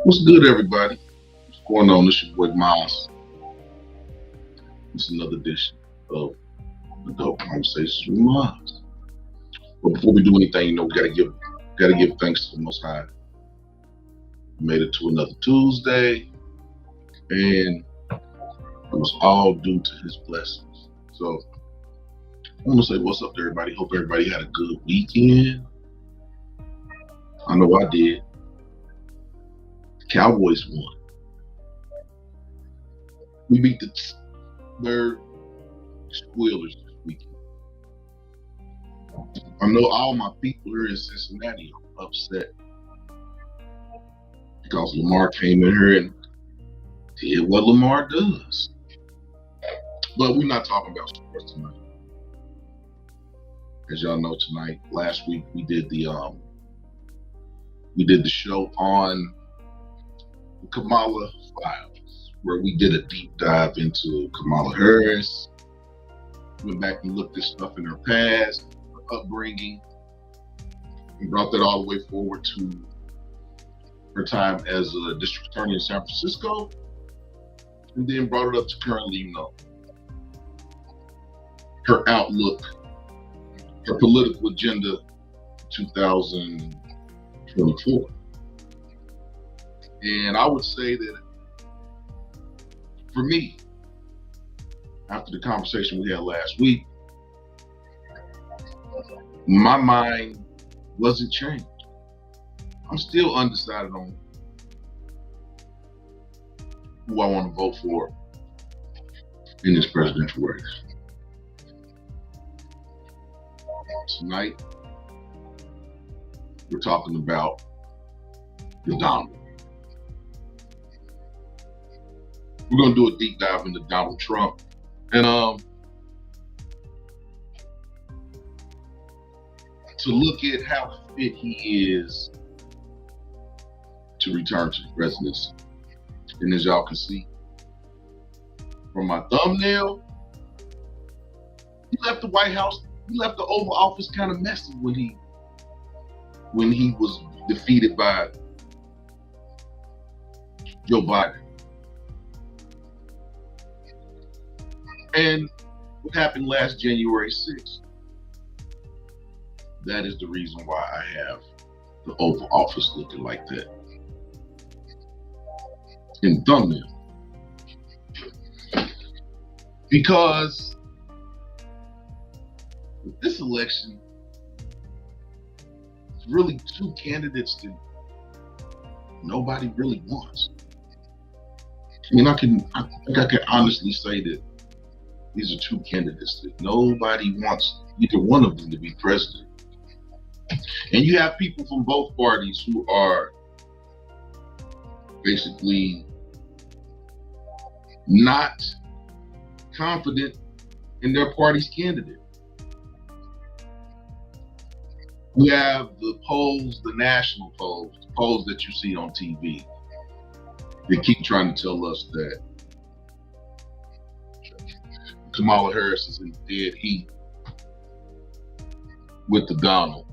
What's good, everybody? What's going on? This is your boy Miles. It's another edition of Adult Conversations with Miles. But before we do anything, we gotta give thanks to the Most High. We made it to another Tuesday, and it was all due to His blessings. So I want to say what's up to everybody. Hope everybody had a good weekend. I know I did. The Cowboys won. We beat the third Squealers this weekend. I know all my people here in Cincinnati are upset because Lamar came in here and did what Lamar does. But we're not talking about sports tonight. As y'all know, last week we did the show on the Kamala files, where we did a deep dive into Kamala Harris. Went back and looked at stuff in her past, her upbringing, and brought that all the way forward to her time as a district attorney in San Francisco, and then brought it up to currently, her outlook, her political agenda 2024. And I would say that for me, after the conversation we had last week, my mind wasn't changed. I'm still undecided on who I want to vote for in this presidential race. Tonight, we're talking about the Donald. We're going to do a deep dive into Donald Trump. And to look at how fit he is to return to the presidency. And as y'all can see from my thumbnail, he left the White House, he left the Oval Office kind of messy when he was defeated by Joe Biden. And what happened last January 6th, that is the reason why I have the Oval Office looking like that in thumbnail. Because with this election, it's really two candidates that nobody really wants. I mean, I think I can honestly say that these are two candidates that nobody wants either one of them to be president. And you have people from both parties who are basically not confident in their party's candidate. We have the polls, the national polls, the polls that you see on TV. They keep trying to tell us that Kamala Harris is in dead heat with the Donald.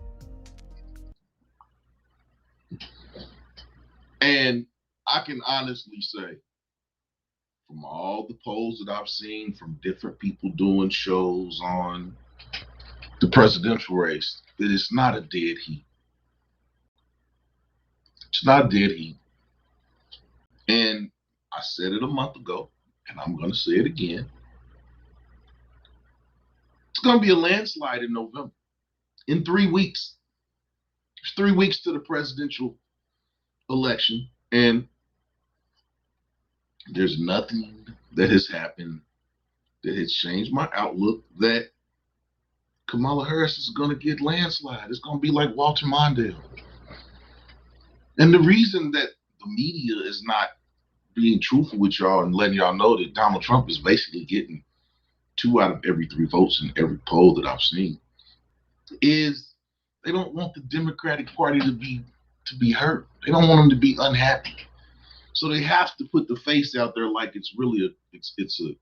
And I can honestly say, from all the polls that I've seen from different people doing shows on the presidential race, that it's not a dead heat. It's not a dead heat. And I said it a month ago, and I'm going to say it again. It's going to be a landslide in November, in 3 weeks. It's 3 weeks to the presidential election, and there's nothing that has happened that has changed my outlook that Kamala Harris is going to get landslide. It's going to be like Walter Mondale. And the reason that the media is not being truthful with y'all and letting y'all know that Donald Trump is basically getting 2 out of every 3 votes in every poll that I've seen is they don't want the Democratic Party to be hurt. They don't want them to be unhappy. So they have to put the face out there like it's really it's a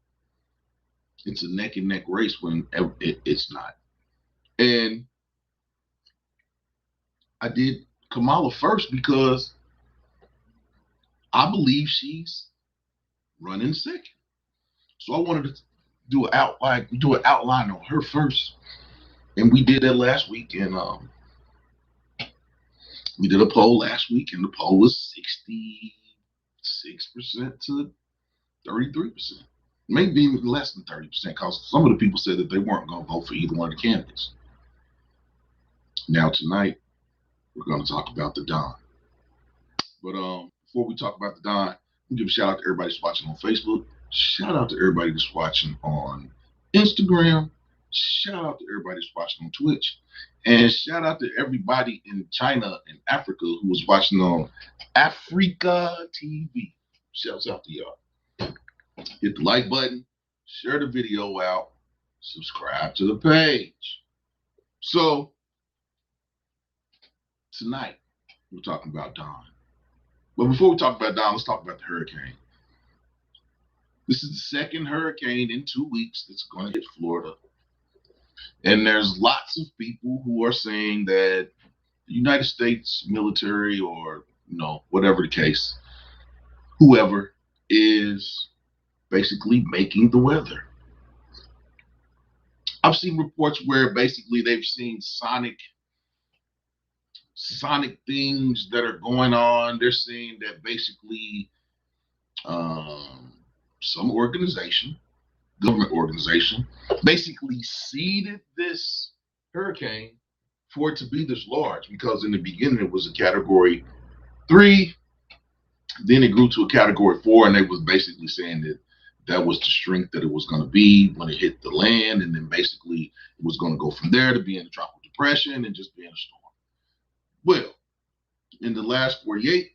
neck and neck race when it's not. And I did Kamala first because I believe she's running second. So I wanted to do an outline on her first, and we did that last week. And we did a poll last week, and the poll was 66% to 33%, maybe even less than 30%, because some of the people said that they weren't going to vote for either one of the candidates. Now tonight, we're going to talk about the Don. But before we talk about the Don, we give a shout out to everybody that's watching on Facebook. Shout out to everybody that's watching on Instagram. Shout out to everybody that's watching on Twitch. And shout out to everybody in China and Africa who was watching on Africa TV. Shouts out to y'all. Hit the like button, share the video out, subscribe to the page. So, tonight, we're talking about Don. But before we talk about Don, let's talk about the hurricane. This is the second hurricane in 2 weeks that's going to hit Florida. And there's lots of people who are saying that the United States military, or whatever the case, whoever is basically making the weather. I've seen reports where basically they've seen sonic things that are going on. They're saying that basically some government organization, basically seeded this hurricane for it to be this large, because in the beginning it was a Category 3, then it grew to a Category 4, and they was basically saying that was the strength that it was going to be when it hit the land, and then basically it was going to go from there to being a tropical depression and just being a storm. Well, in the last 48,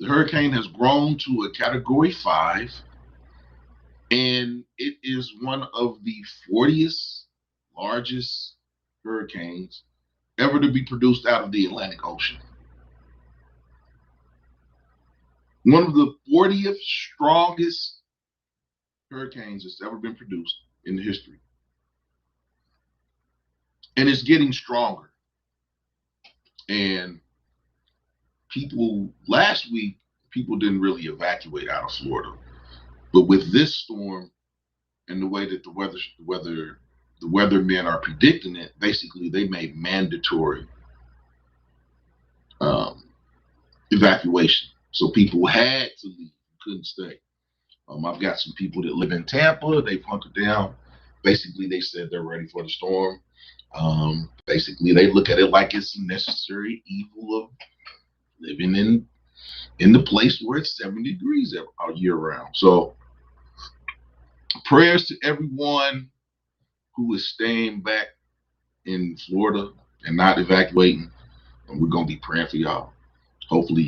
the hurricane has grown to a Category 5, and it is one of the 40th largest hurricanes ever to be produced out of the Atlantic Ocean. One of the 40th strongest hurricanes that's ever been produced in the history. And it's getting stronger. And last week, people didn't really evacuate out of Florida. But with this storm and the way that the weathermen are predicting it, basically they made mandatory evacuation. So people had to leave, couldn't stay. I've got some people that live in Tampa. They've hunkered down. Basically, they said they're ready for the storm. Basically, they look at it like it's a necessary evil of living in the place where it's 70 degrees all year round. So prayers to everyone who is staying back in Florida and not evacuating. And we're going to be praying for y'all. Hopefully,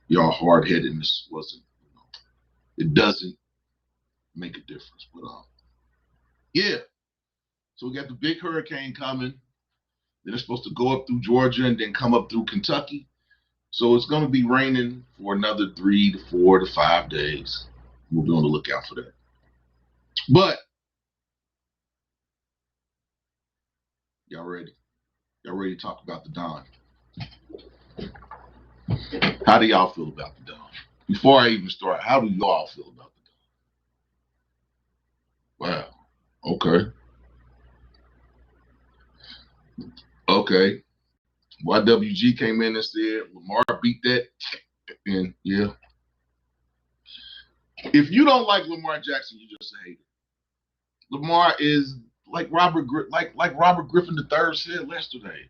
y'all hard-headedness it doesn't make a difference. But yeah. So we got the big hurricane coming. Then it's supposed to go up through Georgia and then come up through Kentucky. So it's going to be raining for another 3 to 4 to 5 days. We'll be on the lookout for that. But y'all ready? Y'all ready to talk about the Don? How do y'all feel about the Don? Before I even start, how do y'all feel about the Don? Wow. Okay. Okay. YWG came in and said Lamar beat that. And yeah. If you don't like Lamar Jackson, you just a hater. Lamar is like Robert Griffin III said yesterday.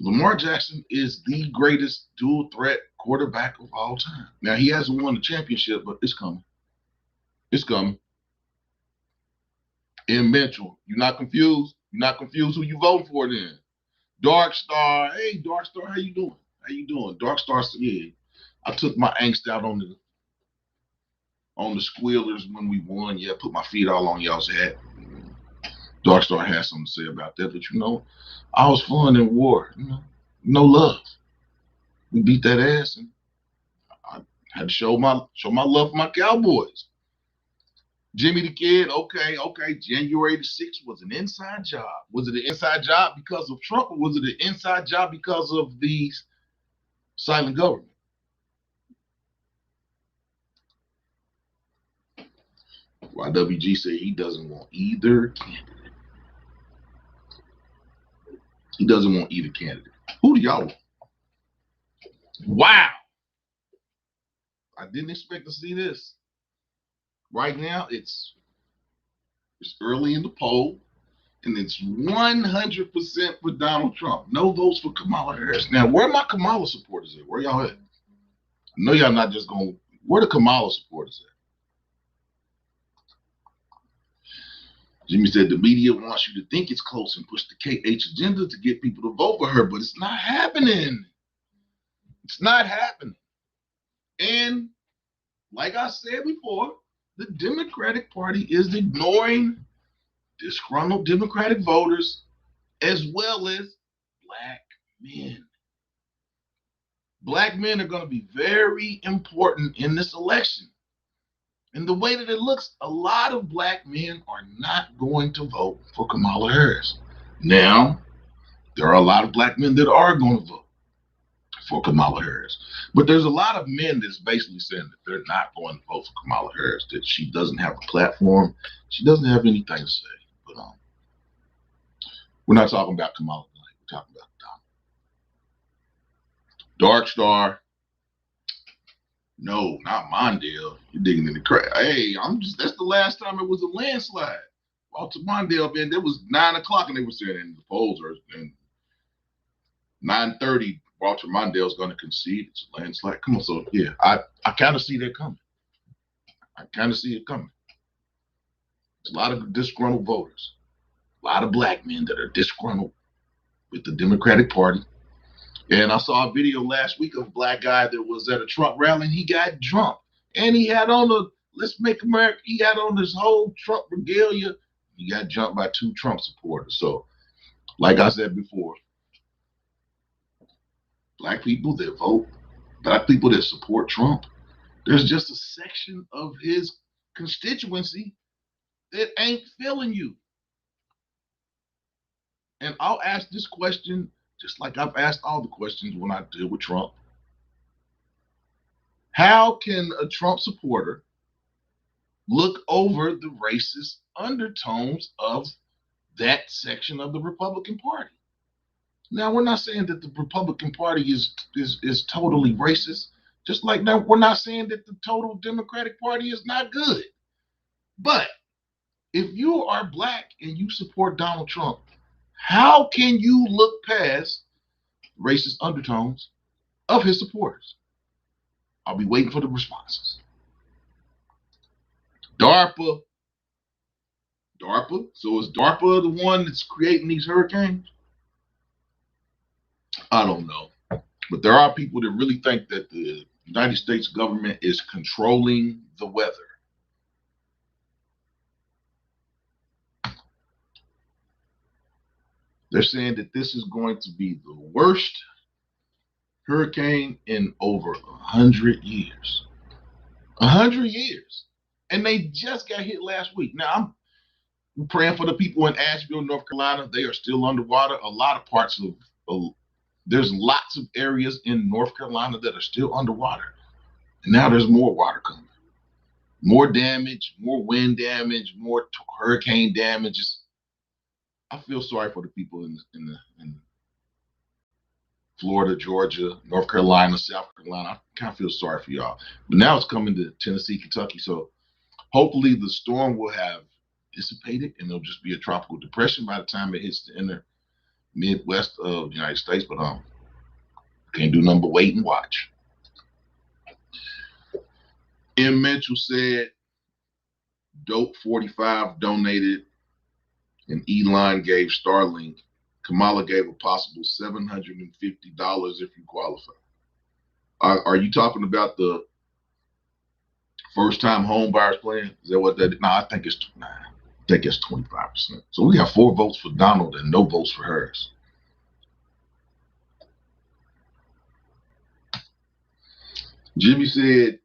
Lamar Jackson is the greatest dual threat quarterback of all time. Now, he hasn't won the championship, but it's coming. It's coming. And Mitchell, you're not confused? You're not confused who you voting for then? Dark Star. Hey, Dark Star, how you doing? How you doing? Dark Star, yeah. I took my angst out on the squealers when we won. Yeah, put my feet all on y'all's head. Dark Star has something to say about that, but I was fun in war. No love. We beat that ass, and I had to show my love for my Cowboys. Jimmy the Kid, okay. January the 6th was an inside job. Was it an inside job because of Trump, or was it an inside job because of the silent government? YWG said he doesn't want either candidate. He doesn't want either candidate. Who do y'all want? Wow. I didn't expect to see this. Right now, it's early in the poll, and it's 100% for Donald Trump. No votes for Kamala Harris. Now, where are my Kamala supporters at? Where y'all at? I know y'all not just going. Where the Kamala supporters at? Jimmy said the media wants you to think it's close and push the KH agenda to get people to vote for her, but it's not happening. It's not happening. And like I said before, the Democratic Party is ignoring disgruntled Democratic voters as well as black men. Black men are going to be very important in this election. And the way that it looks, a lot of black men are not going to vote for Kamala Harris. Now, there are a lot of black men that are going to vote for Kamala Harris. But there's a lot of men that's basically saying that they're not going to vote for Kamala Harris, that she doesn't have a platform. She doesn't have anything to say. But we're not talking about Kamala tonight. We're talking about Donald. Dark Star. No, not Mondale. You're digging in the crap. Hey, that's the last time it was a landslide. Walter Mondale, man, it was 9 o'clock and they were saying in the polls are in 9:30, Walter Mondale's going to concede. It's a landslide. Come on, so yeah, I kind of see that coming. I kind of see it coming. There's a lot of disgruntled voters, a lot of black men that are disgruntled with the Democratic Party. And I saw a video last week of a black guy that was at a Trump rally and he got drunk. And he had on the Let's Make America, he had on this whole Trump regalia. He got jumped by 2 Trump supporters. So, like I said before, black people that vote, black people that support Trump, there's just a section of his constituency that ain't feeling you. And I'll ask this question just like I've asked all the questions when I deal with Trump. How can a Trump supporter look over the racist undertones of that section of the Republican Party? Now, we're not saying that the Republican Party is totally racist. Just like now, we're not saying that the total Democratic Party is not good. But if you are black and you support Donald Trump, how can you look past racist undertones of his supporters? I'll be waiting for the responses. DARPA. So is DARPA the one that's creating these hurricanes? I don't know. But there are people that really think that the United States government is controlling the weather. They're saying that this is going to be the worst hurricane in over 100 years. 100 years. And they just got hit last week. Now, I'm praying for the people in Asheville, North Carolina. They are still underwater. A lot of parts of there's lots of areas in North Carolina that are still underwater. And now there's more water coming. More damage, more wind damage, more hurricane damages. I feel sorry for the people in Florida, Georgia, North Carolina, South Carolina. I kind of feel sorry for y'all. But now it's coming to Tennessee, Kentucky. So hopefully the storm will have dissipated and it'll just be a tropical depression by the time it hits the inner Midwest of the United States. But can't do nothing but wait and watch. M. Mitchell said, Dope 45 donated and Elon gave Starlink. Kamala gave a possible $750 if you qualify. Are you talking about the first-time home buyers plan? Is that what that is? No, I think it's 25%. So we got 4 votes for Donald and no votes for Harris. Jimmy said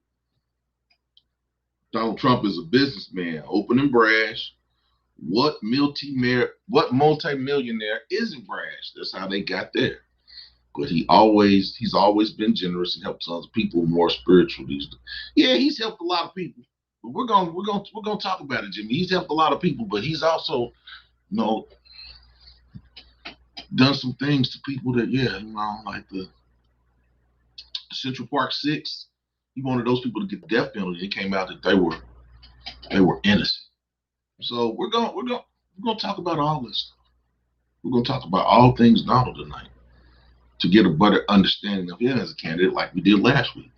Donald Trump is a businessman, open and brash. What multimillionaire isn't brash? That's how they got there. But he's always been generous and helped tons of people more spiritual these days. Yeah, he's helped a lot of people. But we're gonna talk about it, Jimmy. He's helped a lot of people, but he's also, you know, done some things to people that, yeah, you know, like the Central Park Six. He wanted those people to get the death penalty. It came out that they were innocent. So we're gonna talk about all this stuff. We're gonna talk about all things Donald tonight to get a better understanding of him as a candidate, like we did last week.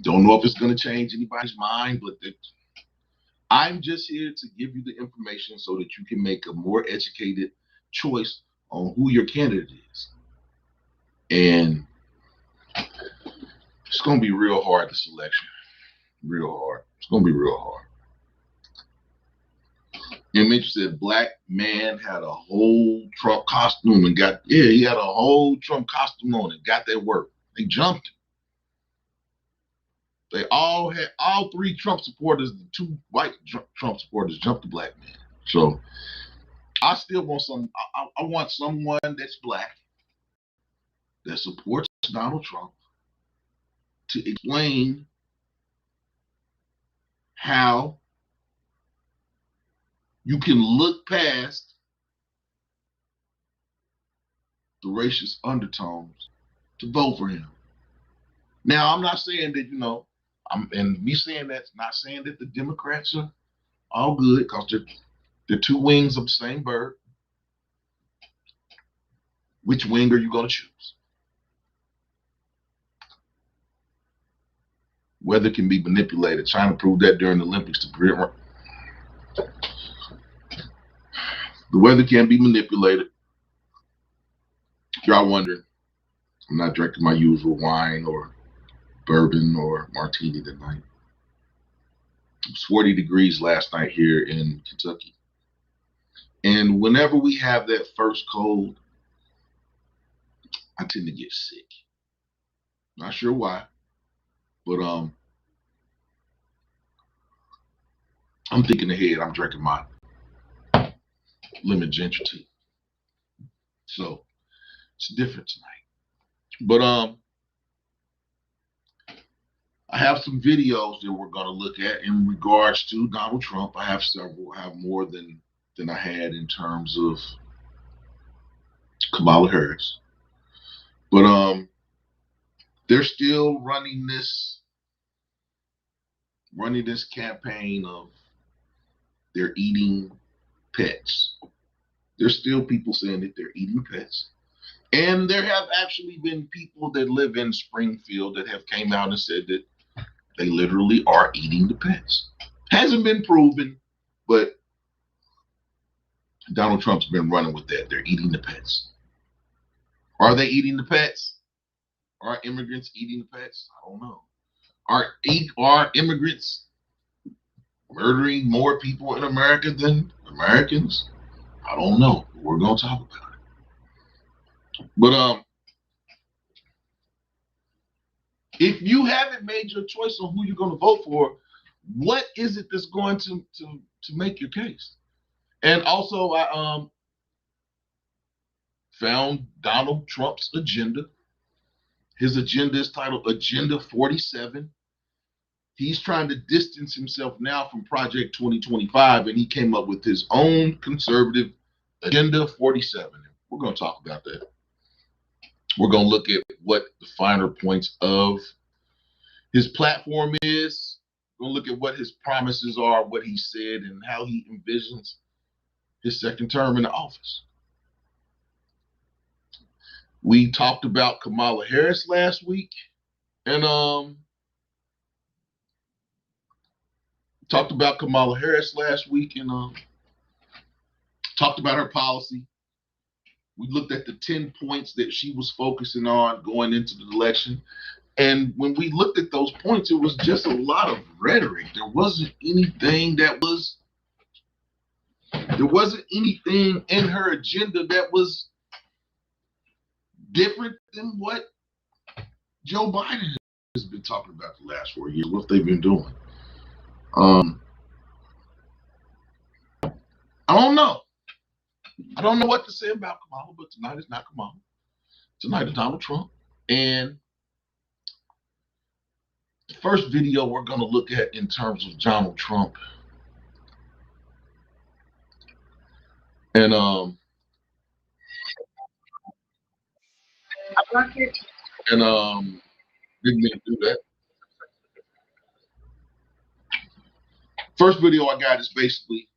Don't know if it's gonna change anybody's mind, but I'm just here to give you the information so that you can make a more educated choice on who your candidate is. And it's going to be real hard, this election. Real hard. It's going to be real hard. And Mitch said, black man had a whole Trump costume and he had a whole Trump costume on and got that work. They jumped him. They all three Trump supporters, the two white Trump supporters jumped the black man. So I still want I want someone that's black, that supports Donald Trump, to explain how you can look past the racist undertones to vote for him. Now, I'm not saying that, you know, and me saying that's not saying that the Democrats are all good, because they're two wings of the same bird. Which wing are you going to choose? Weather can be manipulated. China proved that during the Olympics. The weather can be manipulated. If y'all wondering, I'm not drinking my usual wine or bourbon or martini tonight. It was 40 degrees last night here in Kentucky. And whenever we have that first cold, I tend to get sick. Not sure why, but I'm thinking ahead. I'm drinking my lemon ginger tea. So it's different tonight. But I have some videos that we're going to look at in regards to Donald Trump. I have several. I have more than I had in terms of Kamala Harris. But they're still running this campaign of they're eating pets. There's still people saying that they're eating pets. And there have actually been people that live in Springfield that have came out and said that they literally are eating the pets. Hasn't been proven, but Donald Trump's been running with that. They're eating the pets. Are they eating the pets? Are immigrants eating the pets? I don't know. Are immigrants murdering more people in America than Americans? I don't know. We're going to talk about it. But if you haven't made your choice on who you're going to vote for, what is it that's going to make your case? And also, I found Donald Trump's agenda. His agenda is titled Agenda 47. He's trying to distance himself now from Project 2025, and he came up with his own conservative Agenda 47. We're going to talk about that. We're going to look at what the finer points of his platform is. We're going to look at what his promises are, what he said, and how he envisions his second term in the office. We talked about Kamala Harris last week, and talked about her policy. We looked at the 10 points that she was focusing on going into the election. And when we looked at those points, it was just a lot of rhetoric. There wasn't anything in her agenda that was different than what Joe Biden has been talking about the last 4 years, what they've been doing. I don't know. I don't know what to say about Kamala, but tonight is not Kamala. Tonight is Donald Trump. And The first video we're going to look at in terms of Donald Trump. And didn't mean to do that. First video I got is basically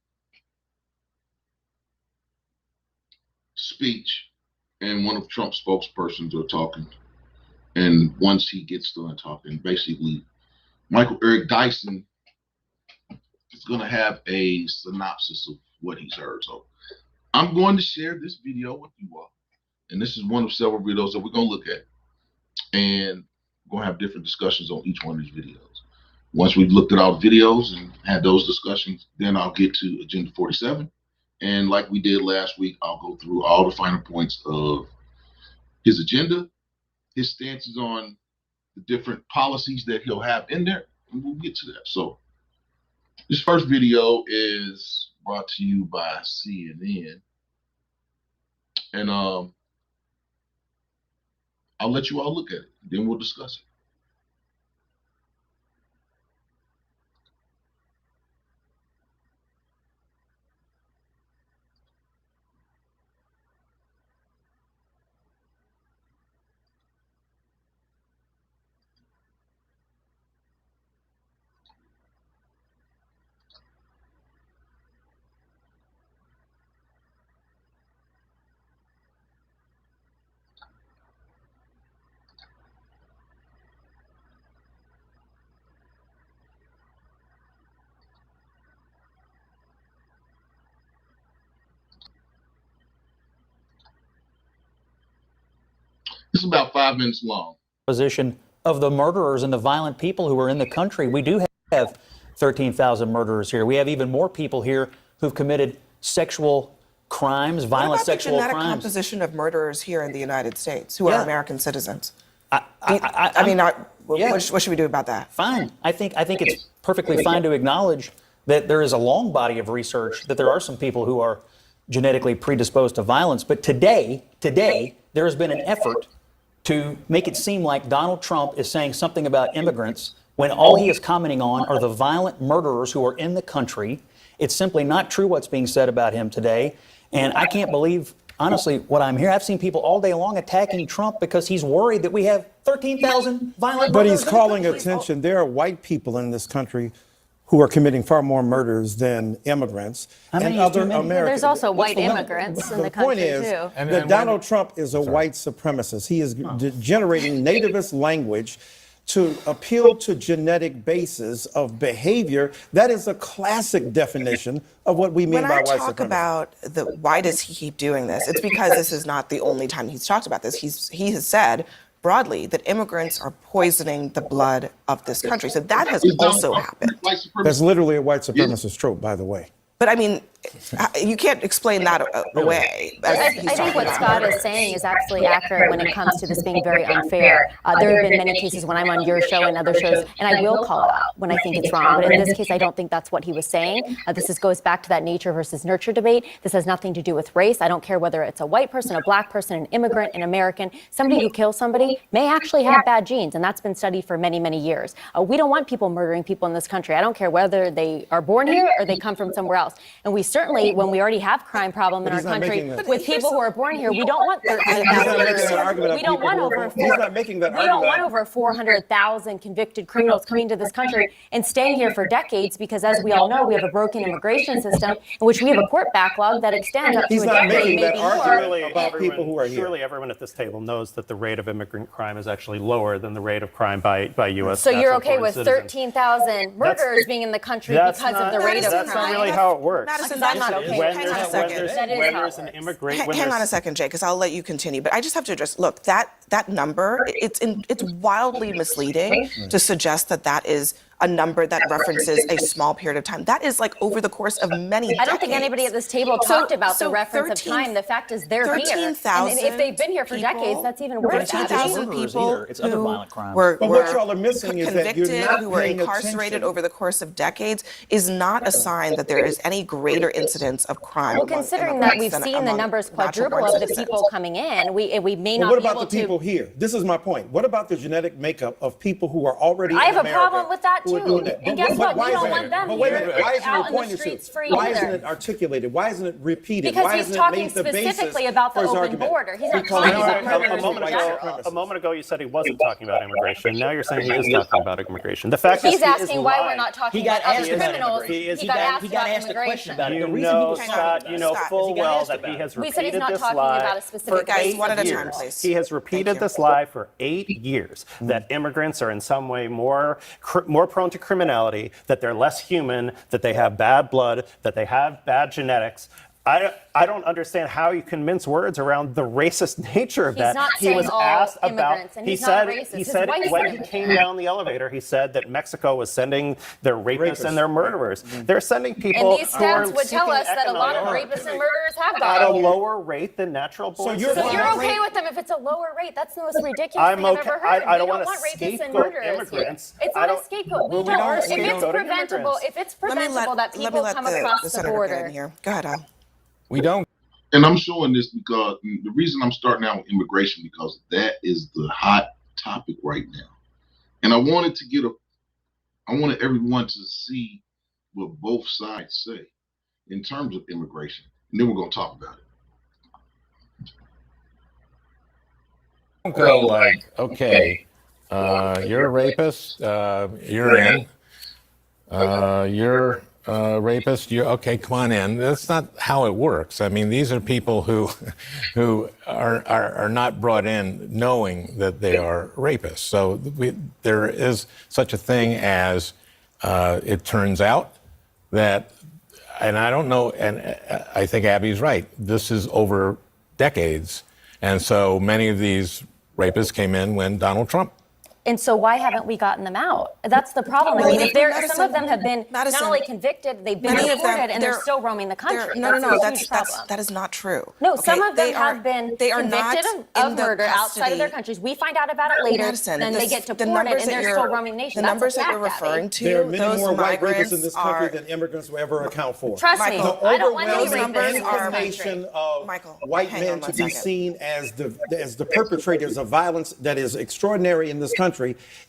speech, and one of Trump's spokespersons are talking. And once he gets done talking, basically, Michael Eric Dyson is going to have a synopsis of what he's heard. So I'm going to share this video with you all. And this is one of several videos that we're going to look at. And we're going to have different discussions on each one of these videos. Once we've looked at all the videos and had those discussions, then I'll get to Agenda 47. And like we did last week, I'll go through all the final points of his agenda, his stances on the different policies that he'll have in there, and we'll get to that. So this first video is brought to you by CNN. And I'll let you all look at it, then we'll discuss it. This is about 5 minutes long. Position of the murderers and the violent people who are in the country. We do have 13,000 murderers here. We have even more people here who've committed sexual crimes, violent sexual crimes. What about the genetic composition of murderers here in the United States who are American citizens? What should we do about that? Fine. I think it's perfectly fine to acknowledge that there is a long body of research that there are some people who are genetically predisposed to violence. But today, there has been an effort to make it seem like Donald Trump is saying something about immigrants when all he is commenting on are the violent murderers who are in the country. It's simply not true what's being said about him today. And I can't believe, honestly, what I'm hearing. I've seen people all day long attacking Trump because he's worried that we have 13,000 violent murderers. But he's calling attention. There are white people in this country who are committing far more murders than immigrants and other Americans. There's also white immigrants in the country, too. The point is that Donald Trump is a white supremacist. He is generating nativist language to appeal to genetic basis of behavior. That is a classic definition of what we mean by white supremacy. When I talk about why does he keep doing this, it's because this is not the only time he's talked about this. He has said broadly that immigrants are poisoning the blood of this country. So that has also happened. That's literally a white supremacist trope, by the way. But I mean, you can't explain that away. I think what Scott is saying is absolutely accurate when it comes to this being very unfair. There have been many cases when I'm on your show and other shows, and I will call it out when I think it's wrong. But in this case, I don't think that's what he was saying. This goes back to that nature versus nurture debate. This has nothing to do with race. I don't care whether it's a white person, a black person, an immigrant, an American. Somebody who kills somebody may actually have bad genes, and that's been studied for many, many years. We don't want people murdering people in this country. I don't care whether they are born here or they come from somewhere else. And we certainly, when we already have crime problem in our country with people who are born here, we don't want 13,000. We don't want over 400,000 convicted criminals coming to this country and staying here for decades because, as we all know, we have a broken immigration system in which we have a court backlog that extends up to a decade, maybe more. About people who are here. Surely everyone at this table knows that the rate of immigrant crime is actually lower than the rate of crime by U.S. So you're okay with 13,000 murderers being in the country because of the rate of crime? That's not really how it works. I'm not okay. Hang on a second, Jay, because I'll let you continue. But I just have to address, look, that number, it's wildly misleading to suggest that is a number that references a small period of time. That is like over the course of many decades. I don't think anybody at this table talked about the reference of 13 time. The fact is they're here. 13,000 And if they've been here for decades, that's even worse. 13,000 murderers people either. It's other who violent crimes. were, But what y'all are missing is that you're convicted, not who were paying incarcerated attention. over the course of decades is not a sign that there is any greater incidence of crime. Well, among considering that immigrants we've than seen the among numbers natural quadruple born of the citizens. people coming in, we may But not what be about able the people to. here? This is my point. What about the genetic makeup of people who are already I in have a America problem with that who are too. doing that? And But guess what? why We don't isn't want it- them but wait a here minute. Why isn't out it in the pointed streets to? free Why either. isn't it articulated? Why isn't it repeated? Because Why he's isn't it talking made the basis specifically about the for his open argument? border. He's not Because talking he's about a permanent criminals in white general. supremacist. A moment ago, you said he wasn't talking about immigration. Now you're saying he is talking about immigration. The fact is, He's he is asking why we're lying. not talking He got about asked other about criminals. immigration. He got asked He got about asked a question immigration. about it. The You reason he know, was Hang on, Scott, you know Scott, full he got well asked that about he it. has We said he's repeated not this talking lie about a for specific Guys, 8 one at a years. time, please. He has Thank repeated you. this lie for 8 years, that immigrants are in some way more prone to criminality, that they're less human, that they have bad blood, that they have bad genetics. I don't understand how you can mince words around the racist nature of He's that. not He saying was all asked about. immigrants, and He he's said. not racist. He His said wife when said he it. came down the elevator, he said that Mexico was sending their rapists and their murderers. They're sending people And these who are stats would tell seeking us that a lot of economic rapists and murderers have at a gone here. lower rate than natural born. you're- So you're Well, okay with them if it's a lower rate? That's the most ridiculous I'm thing I've okay. ever heard. I don't We want to want rapists and scapegoat murderers here. immigrants. It's I not a don't- scapegoat. Well, We we don't. don't If it's scapegoat preventable, immigrants. if it's preventable that people come across the senator get border. in here. Go ahead, Al. We don't. And I'm showing this because the reason I'm starting out with immigration, because that is the hot topic right now. And I wanted everyone to see what both sides say in terms of immigration. And then we're going to talk about it. Don't go like, okay, you're a rapist, you're in. You're a rapist, you're okay, come on in. That's not how it works. I mean, these are people who are not brought in knowing that they are rapists. So there is such a thing as it turns out that, and I don't know, and I think Abby's right, this is over decades. And so many of these rapists came in when Donald Trump. And so why haven't we gotten them out? That's the problem. I mean, if some of them have been not Madison, only convicted, they've been many of them, deported, and they're still roaming the country. No, That's a huge problem. that is not true. No, Okay, some of them they have been they are not convicted in of the murder outside of their custody. countries. We find out about it later, Madison, then they get deported, and they're still roaming the nation. The numbers That's that a you're fact, referring Abby. to, There are many those more white rapists migrants in this country are. than immigrants will ever account for. Trust me, Michael, I don't want any those rapists numbers in this are- country. Inclination of Michael, white hang men on to one be second. seen as the perpetrators of violence that is extraordinary in this country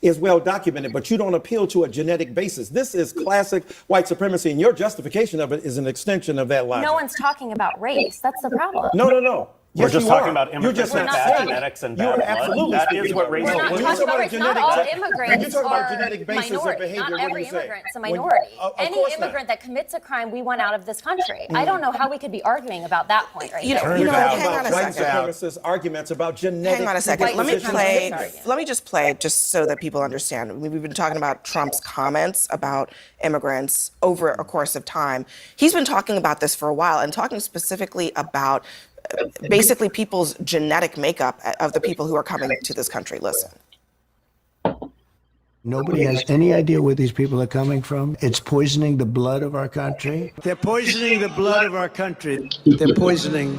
is well documented, but you don't appeal to a genetic basis. This is classic white supremacy, and your justification of it is an extension of that logic. No one's talking about race. That's the problem. No. We're Yes, just you talking are. about You're immigrants just with not bad saying it. genetics and You bad are blood. absolutely That speaking is what about racism We're not When you talking talk about about race. Not genetic- all when immigrants you talk about are genetic basis of minority. behavior, Not what do every you say? immigrant's a When- minority. of Any course not. immigrant that commits a crime, we want out of this country. I don't know how we could be arguing about that point right You know, there. you know, out, hang on a about white second. supremacist arguments about genetic. Hang on a second. White Let me supremacist play. argument. Let me just play, just so that people understand. I mean, we've been talking about Trump's comments about immigrants over a course of time. He's been talking about this for a while and talking specifically about basically people's genetic makeup of the people who are coming to this country. Listen. Nobody has any idea where these people are coming from. It's poisoning the blood of our country. They're poisoning the blood of our country. They're poisoning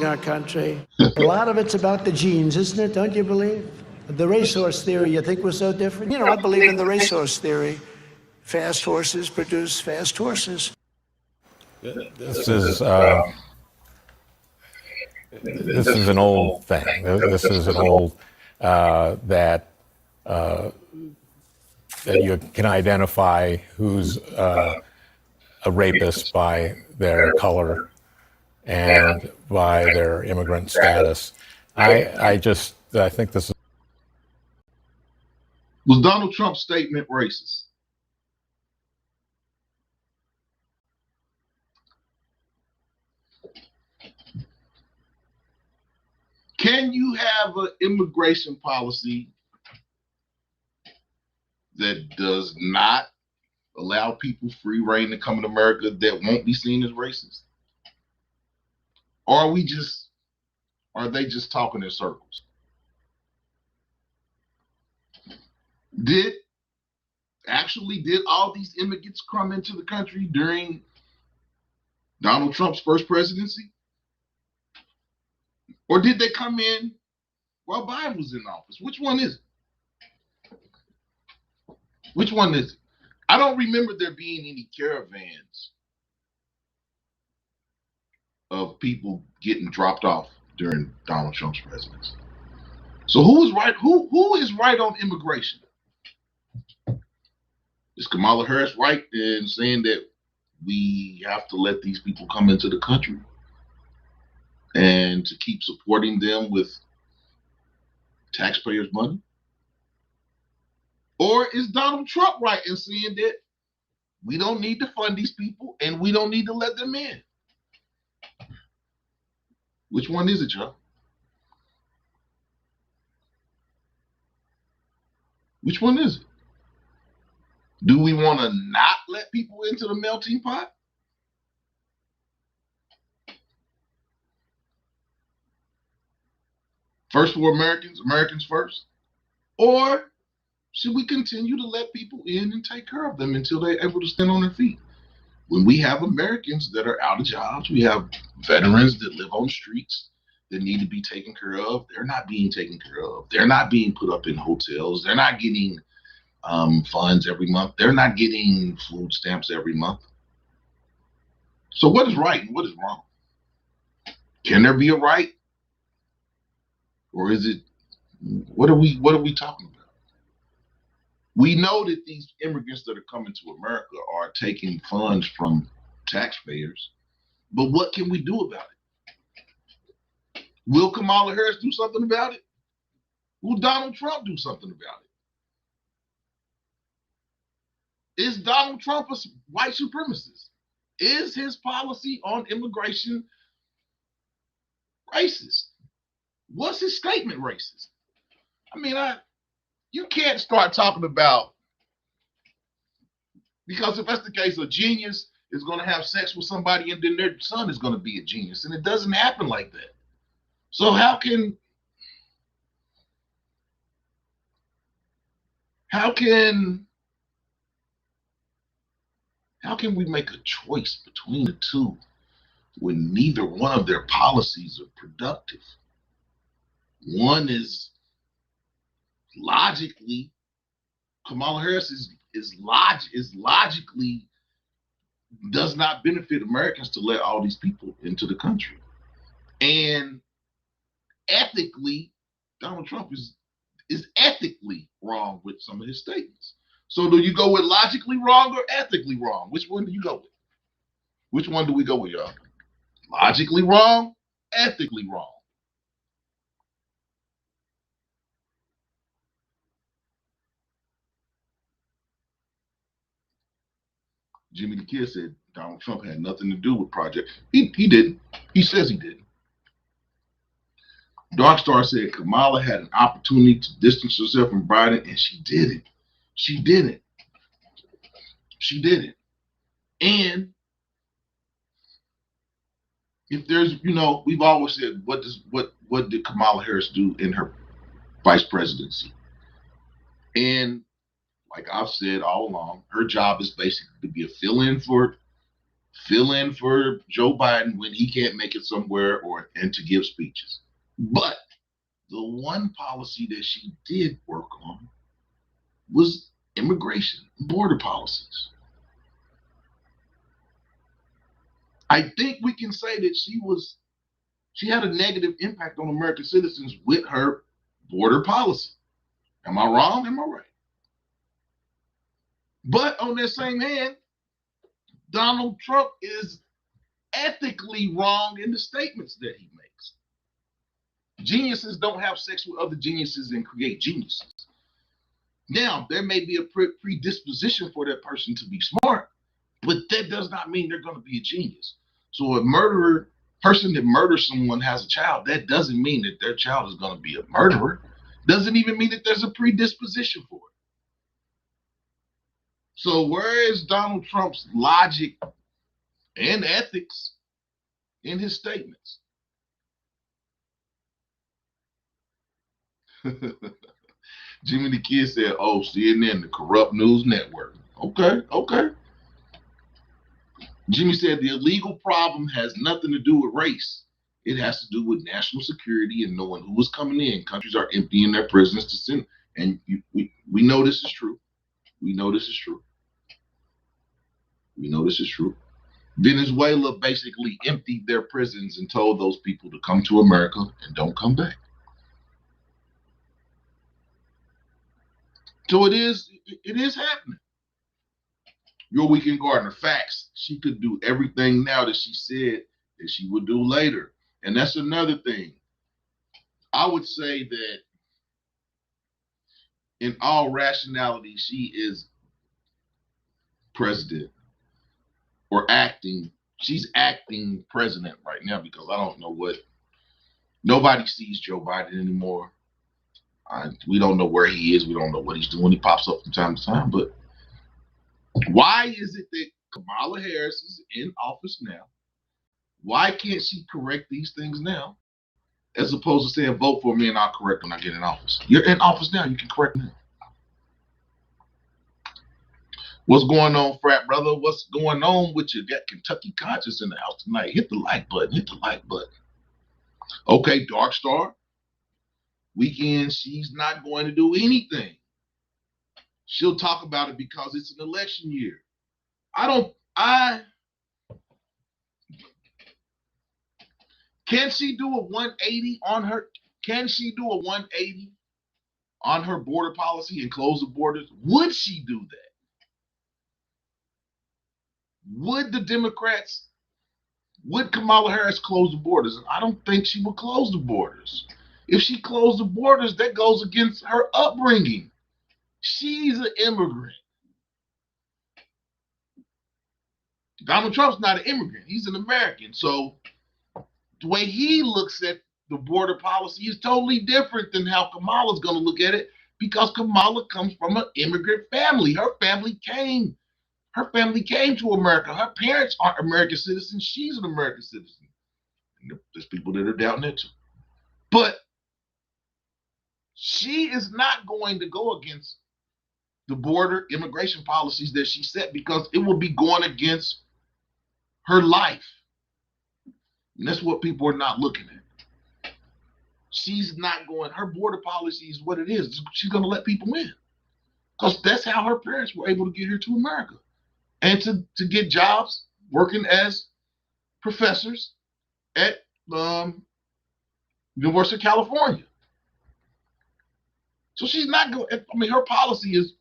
our country. A lot of it's about the genes, isn't it? Don't you believe? The racehorse theory, you think we're so different? You know, I believe in the racehorse theory. Fast horses produce fast horses. This is an old thing. This is an old that you can identify who's a rapist by their color and by their immigrant status. I think this is. Was Donald Trump's statement racist? Can you have an immigration policy that does not allow people free reign to come to America that won't be seen as racist? Or are they just talking in circles? Did Actually, did all these immigrants come into the country during Donald Trump's first presidency? Or did they come in while Biden was in office? Which one is it? Which one is it? I don't remember there being any caravans of people getting dropped off during Donald Trump's presidency. So who is right? Who is right on immigration? Is Kamala Harris right in saying that we have to let these people come into the country and to keep supporting them with taxpayers' money? Or is Donald Trump right in saying that we don't need to fund these people and we don't need to let them in? Which one is it, y'all? Which one is it? Do we want to not let people into the melting pot? First for Americans, Americans first? Or should we continue to let people in and take care of them until they're able to stand on their feet? When we have Americans that are out of jobs, we have veterans that live on streets that need to be taken care of. They're not being taken care of. They're not being put up in hotels. They're not getting funds every month. They're not getting food stamps every month. So what is right and what is wrong? Can there be a right? Or is it, what are we talking about? We know that these immigrants that are coming to America are taking funds from taxpayers, but what can we do about it? Will Kamala Harris do something about it? Will Donald Trump do something about it? Is Donald Trump a white supremacist? Is his policy on immigration racist? Was his statement racist? I mean, you can't start talking about, because if that's the case, a genius is going to have sex with somebody and then their son is going to be a genius, and it doesn't happen like that. So how can we make a choice between the two when neither one of their policies are productive? One is logically, Kamala Harris is logically does not benefit Americans to let all these people into the country. And ethically, Donald Trump is ethically wrong with some of his statements. So do you go with logically wrong or ethically wrong? Which one do you go with? Which one do we go with, y'all? Logically wrong, ethically wrong. Jimmy the Kid said Donald Trump had nothing to do with Project. He didn't. He says he didn't. Darkstar said Kamala had an opportunity to distance herself from Biden, and she didn't. She didn't. She didn't. And if there's, we've always said, what did Kamala Harris do in her vice presidency? And like I've said all along, her job is basically to be a fill-in for Joe Biden when he can't make it somewhere, and to give speeches. But the one policy that she did work on was immigration, border policies. I think we can say that she had a negative impact on American citizens with her border policy. Am I wrong? Am I right? But on that same hand, Donald Trump is ethically wrong in the statements that he makes. Geniuses don't have sex with other geniuses and create geniuses. Now, there may be a predisposition for that person to be smart, but that does not mean they're going to be a genius. So a person that murders someone has a child, that doesn't mean that their child is going to be a murderer. Doesn't even mean that there's a predisposition for it. So where is Donald Trump's logic and ethics in his statements? Jimmy the Kid said, "Oh, CNN, the corrupt news network." Okay, okay. Jimmy said the illegal problem has nothing to do with race. It has to do with national security and knowing who is coming in. Countries are emptying their prisons to send, and we know this is true. We know this is true. We know this is true. Venezuela basically emptied their prisons and told those people to come to America and don't come back. So it is happening. Your Weekend Gardener, facts. She could do everything now that she said that she would do later. And that's another thing. I would say that in all rationality, she is president or acting. She's acting president right now because I don't know what, nobody sees Joe Biden anymore. We don't know where he is. We don't know what he's doing. He pops up from time to time. But why is it that Kamala Harris is in office now? Why can't she correct these things now? As opposed to saying, vote for me and I'll correct when I get in office. You're in office now. You can correct now. What's going on, frat brother? What's going on with you? Got Kentucky Conscious in the house tonight. Hit the like button. Hit the like button. Okay, Dark Star. Weekend, she's not going to do anything. She'll talk about it because it's an election year. Can she do a 180 on her? Can she do a 180 on her border policy and close the borders? Would she do that? Would the Democrats, would Kamala Harris close the borders? I don't think she would close the borders. If she closed the borders, that goes against her upbringing. She's an immigrant. Donald Trump's not an immigrant. He's an American. So the way he looks at the border policy is totally different than how Kamala's going to look at it because Kamala comes from an immigrant family. Her family came to America. Her parents aren't American citizens. She's an American citizen. And there's people that are doubting it too. But she is not going to go against the border immigration policies that she set because it will be going against her life. And that's what people are not looking at. She's not going, her border policy is what it is. She's going to let people in because that's how her parents were able to get here to America and to get jobs working as professors at University of California. So she's not going, I mean, her policy is,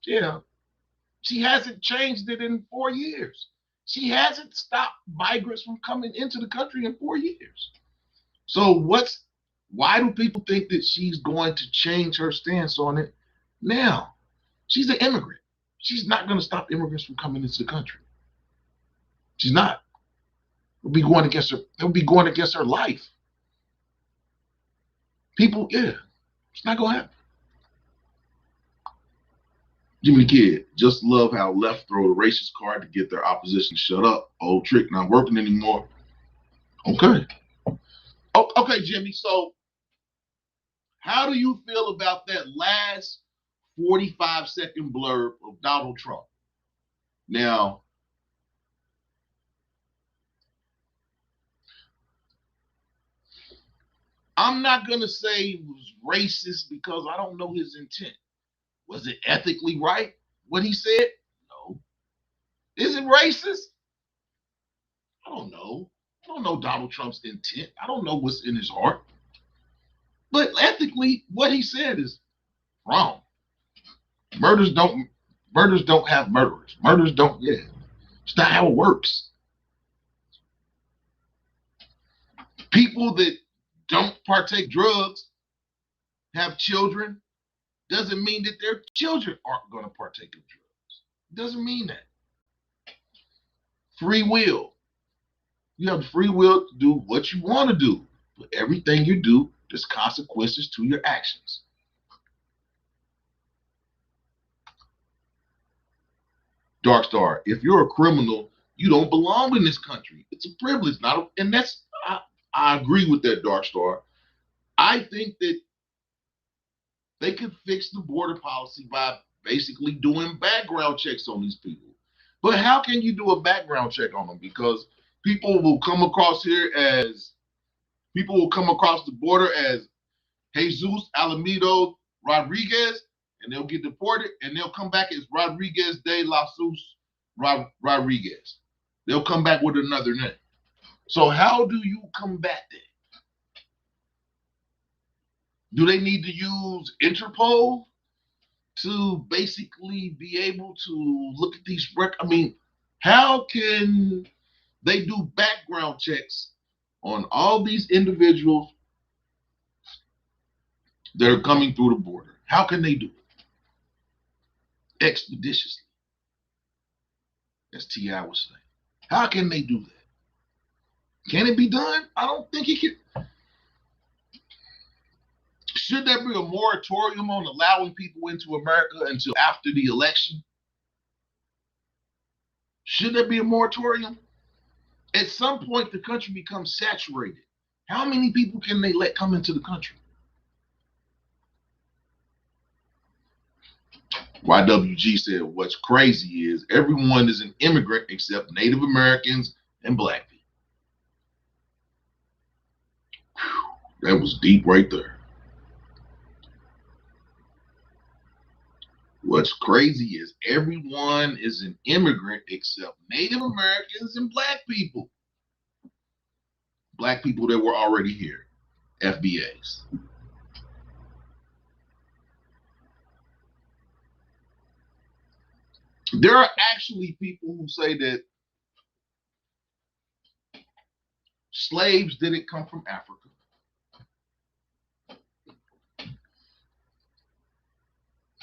she hasn't changed it in 4 years. She hasn't stopped migrants from coming into the country in 4 years. So why do people think that she's going to change her stance on it now? She's an immigrant. She's not going to stop immigrants from coming into the country. She's not. It'll be going against her. It'll be going against her life. People, it's not going to happen. Jimmy the Kid, just love how left throw the racist card to get their opposition shut up. Old trick not working anymore. Okay. Okay, Jimmy. So how do you feel about that last 45-second blurb of Donald Trump? Now, I'm not going to say it was racist because I don't know his intent. Was it ethically right, what he said? No. Is it racist? I don't know. I don't know Donald Trump's intent. I don't know what's in his heart. But ethically, what he said is wrong. Murders don't have murderers. Murders don't, It's not how it works. People that don't partake drugs have children. Doesn't mean that their children aren't going to partake of drugs. Doesn't mean that. Free will. You have free will to do what you want to do. But everything you do, there's consequences to your actions. Dark Star, if you're a criminal, you don't belong in this country. It's a privilege, and that's, I agree with that, Dark Star. I think that They could fix the border policy by basically doing background checks on these people. But how can you do a background check on them? Because people will come across the border as Jesus Alamido Rodriguez, and they'll get deported, and they'll come back as Rodriguez de la Sus Rodriguez. They'll come back with another name. So how do you combat that? Do they need to use Interpol to basically be able to look at these records? I mean, how can they do background checks on all these individuals that are coming through the border? How can they do it? Expeditiously, as T.I. was saying. How can they do that? Can it be done? I don't think it can. Should there be a moratorium on allowing people into America until after the election? Should there be a moratorium? At some point, the country becomes saturated. How many people can they let come into the country? YWG said, what's crazy is everyone is an immigrant except Native Americans and Black people. Whew, that was deep right there. What's crazy is everyone is an immigrant except Native Americans and Black people. Black people that were already here, FBAs. There are actually people who say that slaves didn't come from Africa.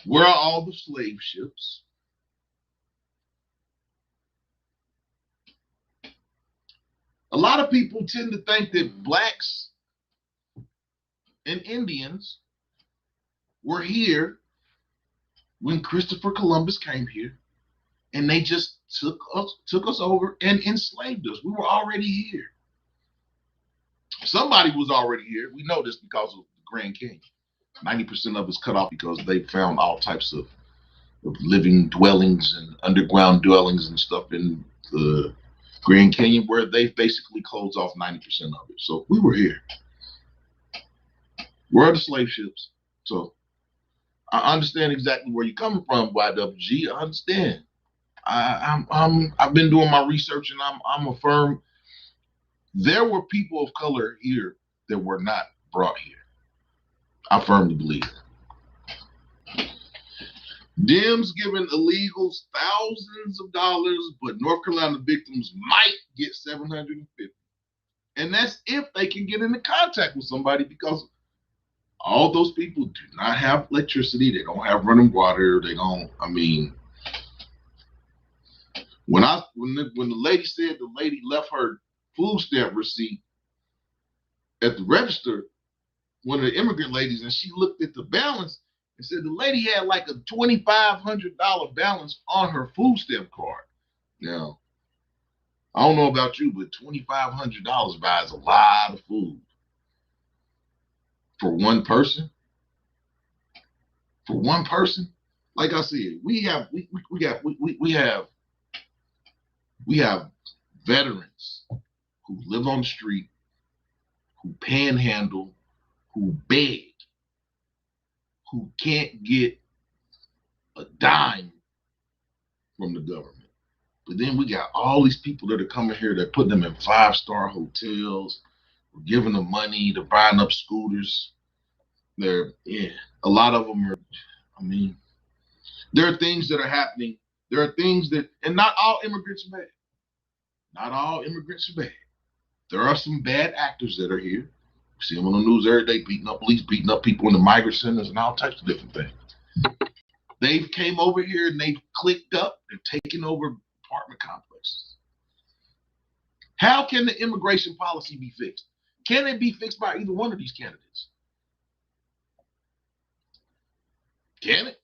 Where are all the slave ships? A lot of people tend to think that blacks and Indians were here when Christopher Columbus came here, and they just took us over and enslaved us. We were already here. Somebody was already here. We know this because of the Grand Canyon. 90% of it's cut off because they found all types of living dwellings and underground dwellings and stuff in the Grand Canyon, where they basically closed off 90% of it. So we were here. Where are the slave ships? So I understand exactly where you're coming from, YWG. I understand. I've been doing my research, and I'm a firm. There were people of color here that were not brought here. I firmly believe it. Dems giving illegals thousands of dollars, but North Carolina victims might get $750. And that's if they can get into contact with somebody, because all those people do not have electricity. They don't have running water. They don't, I mean, when the lady said the lady left her food stamp receipt at the register, one of the immigrant ladies, and she looked at the balance and said the lady had like a $2,500 balance on her food stamp card. Now, I don't know about you, but $2,500 buys a lot of food for one person. For one person, like I said, we have veterans who live on the street, who panhandle, who beg, who can't get a dime from the government. But then we got all these people that are coming here, that put them in 5-star hotels, we're giving them money, they're buying up scooters. A lot of them are, I mean, there are things that are happening. There are things that, and not all immigrants are bad. Not all immigrants are bad. There are some bad actors that are here. We see them on the news every day, beating up police, beating up people in the migrant centers and all types of different things. They've came over here and they've clicked up. They're taking over apartment complexes. How can the immigration policy be fixed? Can it be fixed by either one of these candidates? Can it?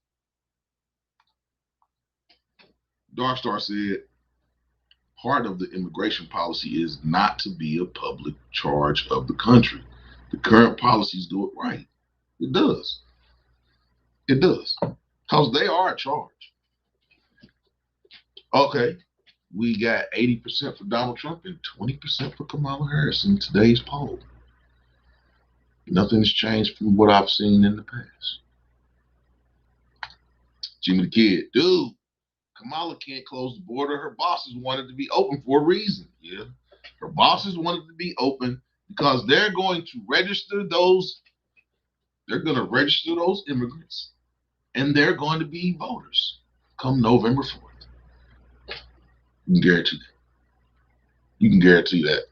Darkstar said, part of the immigration policy is not to be a public charge of the country. The current policies do it right. It does. It does. Because they are in charge. Okay. We got 80% for Donald Trump and 20% for Kamala Harris in today's poll. Nothing's changed from what I've seen in the past. Jimmy the Kid, dude, Kamala can't close the border. Her bosses wanted to be open for a reason. Yeah. Her bosses wanted to be open because they're going to register those immigrants and they're going to be voters come November 4th. You can guarantee that. You can guarantee that.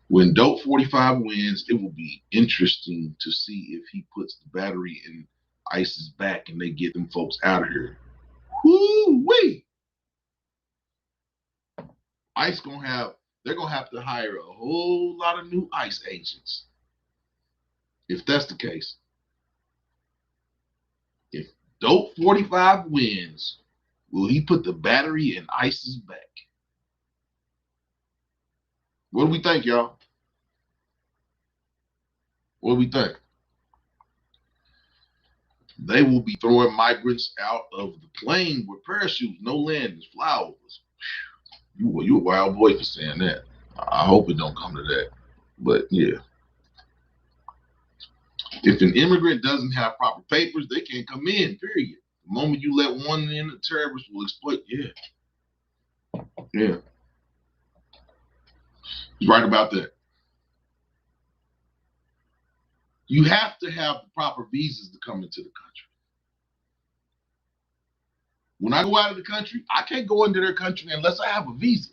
When Dope 45 wins, it will be interesting to see if he puts the battery in ICE's back and they get them folks out of here. Woo-wee! ICE they're gonna have to hire a whole lot of new ICE agents. If that's the case. If Dope 45 wins, will he put the battery in ICE's back? What do we think, y'all? What do we think? They will be throwing migrants out of the plane with parachutes, no landings, flyovers. You a wild boy for saying that. I hope it don't come to that. But yeah. If an immigrant doesn't have proper papers, they can't come in, period. The moment you let one in, the terrorists will exploit. Yeah. Yeah. He's right about that. You have to have the proper visas to come into the country. When I go out of the country, I can't go into their country unless I have a visa.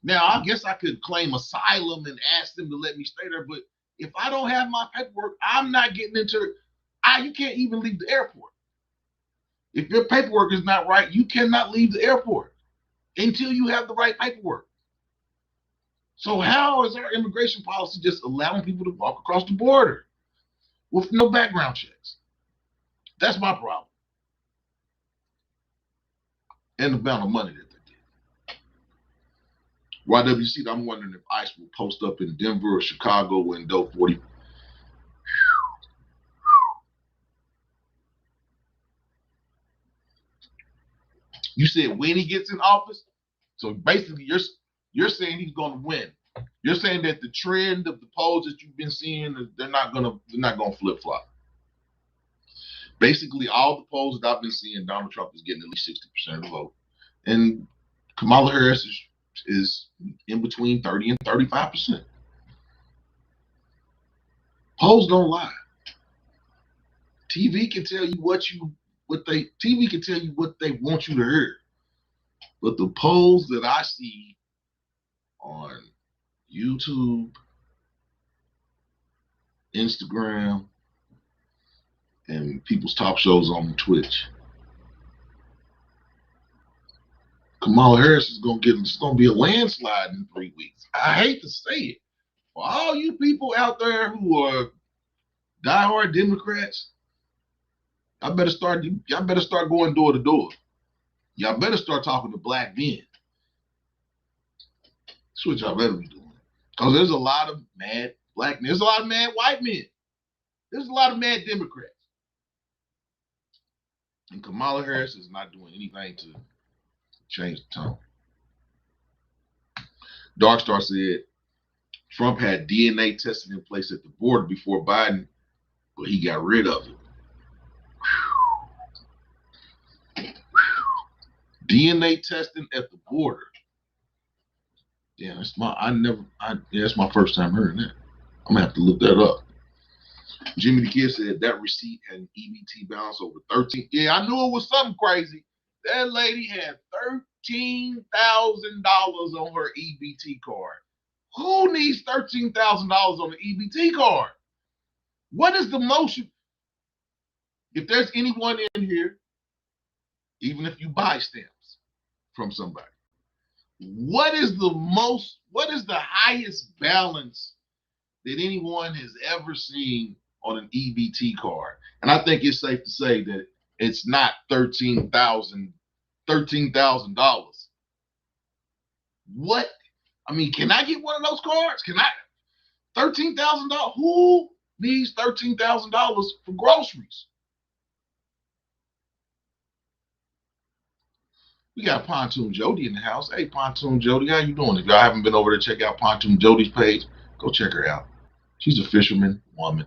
Now, I guess I could claim asylum and ask them to let me stay there, but if I don't have my paperwork, I'm not getting into you can't even leave the airport. If your paperwork is not right, you cannot leave the airport until you have the right paperwork. So how is our immigration policy just allowing people to walk across the border with no background checks? That's my problem. And the amount of money that they get. YWC, I'm wondering if ICE will post up in Denver or Chicago when Dope 40. You said when he gets in office? So basically you're saying he's going to win. You're saying that the trend of the polls that you've been seeing, they're not going to flip-flop. Basically, all the polls that I've been seeing, Donald Trump is getting at least 60% of the vote. And Kamala Harris is in between 30 and 35%. Polls don't lie. TV can tell you what they want you to hear. But the polls that I see on YouTube, Instagram, and people's talk shows on Twitch, Kamala Harris is it's gonna be a landslide in 3 weeks. I hate to say it. For all you people out there who are diehard Democrats, y'all better start going door to door. Y'all better start talking to black men. That's what y'all better be doing. Because there's a lot of mad black men. There's a lot of mad white men. There's a lot of mad Democrats. And Kamala Harris is not doing anything to change the tone. Darkstar said Trump had DNA testing in place at the border before Biden, but he got rid of it. DNA testing at the border. Yeah, that's my first time hearing that. I'm gonna have to look that up. Jimmy the Kid said that receipt had an EBT balance over 13. Yeah, I knew it was something crazy. That lady had $13,000 on her EBT card. Who needs $13,000 on an EBT card? What is the motion? If there's anyone in here, even if you buy stamps from somebody, what is the highest balance that anyone has ever seen on an EBT card? And I think it's safe to say that it's not $13,000. What? I mean, can I get one of those cards? Can I? $13,000? Who needs $13,000 for groceries. We got Pontoon Jody in the house. Hey, Pontoon Jody, how you doing? If y'all haven't been over to check out Pontoon Jody's page, go check her out. She's a fisherman woman.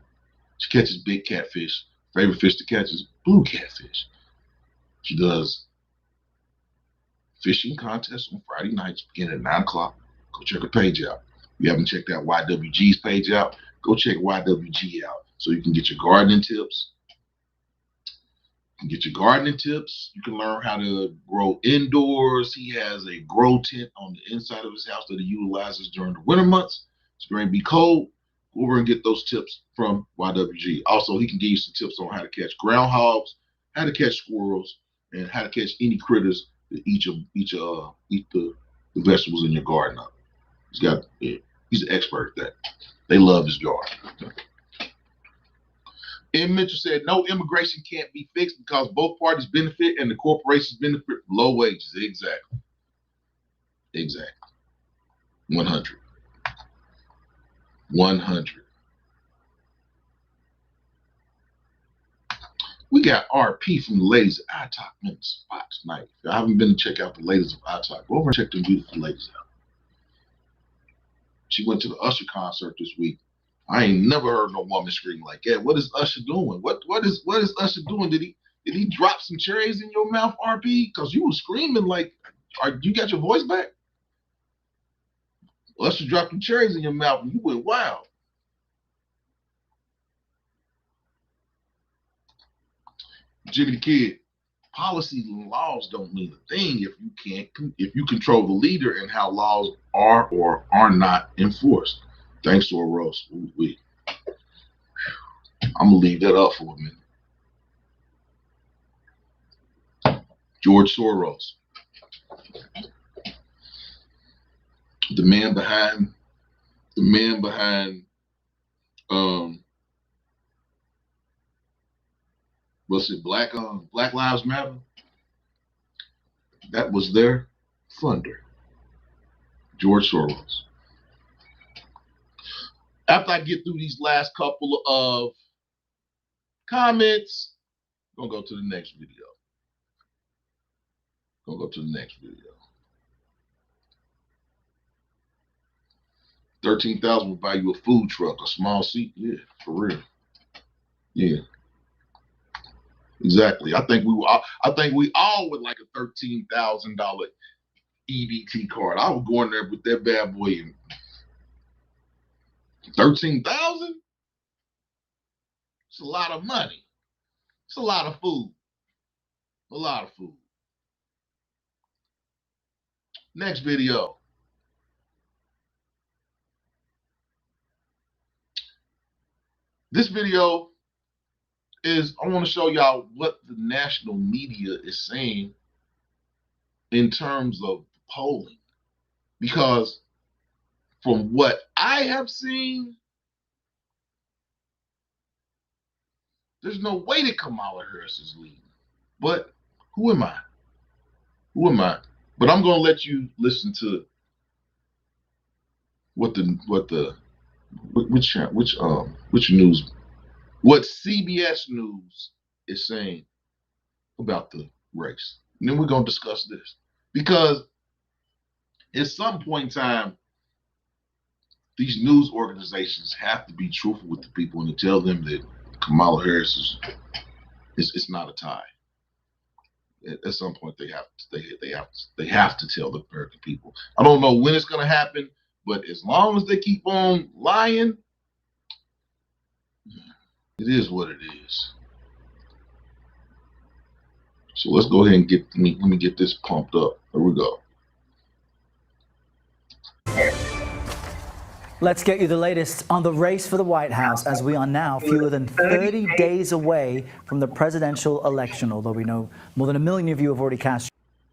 She catches big catfish. Favorite fish to catch is blue catfish. She does fishing contests on Friday nights beginning at 9 o'clock. Go check her page out. If you haven't checked out YWG's page out, go check YWG out so you can get your gardening tips. You can get your gardening tips. You can learn how to grow indoors. He has a grow tent on the inside of his house that he utilizes during the winter months. It's going to be cold. Go over and get those tips from YWG. Also, he can give you some tips on how to catch groundhogs, how to catch squirrels, and how to catch any critters that eat the vegetables in your garden up. He's an expert at that. They love his garden. M. Mitchell said, no, immigration can't be fixed because both parties benefit and the corporations benefit from low wages. Exactly. 100. We got RP from the ladies of iTalk in the spot tonight. If you haven't been to check out the ladies of iTalk, go over and check them beautiful ladies out. She went to the Usher concert this week. I ain't never heard no woman scream like that. What is Usher doing? What is Usher doing? Did he drop some cherries in your mouth, RP? Because you were screaming like, you got your voice back? Usher dropped some cherries in your mouth and you went wild. Jimmy the Kid, policies and laws don't mean a thing if you control the leader and how laws are or are not enforced. Thanks to a roast. I'm gonna leave that up for a minute. George Soros, the man behind Black Lives Matter. That was their funder, George Soros. After I get through these last couple of comments, I'm gonna go to the next video. 13,000 will buy you a food truck, a small seat. Yeah, for real. Yeah, exactly. I think we all would like a $13,000 EBT card. I would go in there with that bad boy. And 13,000? It's a lot of money. It's a lot of food. A lot of food. Next video. This video is, I want to show y'all what the national media is saying in terms of polling. Because from what I have seen, there's no way that Kamala Harris is leading. But who am I? But I'm going to let you listen to what CBS News is saying about the race. And then we're going to discuss this. Because at some point in time, these news organizations have to be truthful with the people and to tell them that Kamala Harris is not a tie. At some point, they have to tell the American people. I don't know when it's going to happen, but as long as they keep on lying, it is what it is. So let's go ahead and let me get this pumped up. Here we go. Let's get you the latest on the race for the White House as we are now fewer than 30 days away from the presidential election, although we know more than 1 million of you have already cast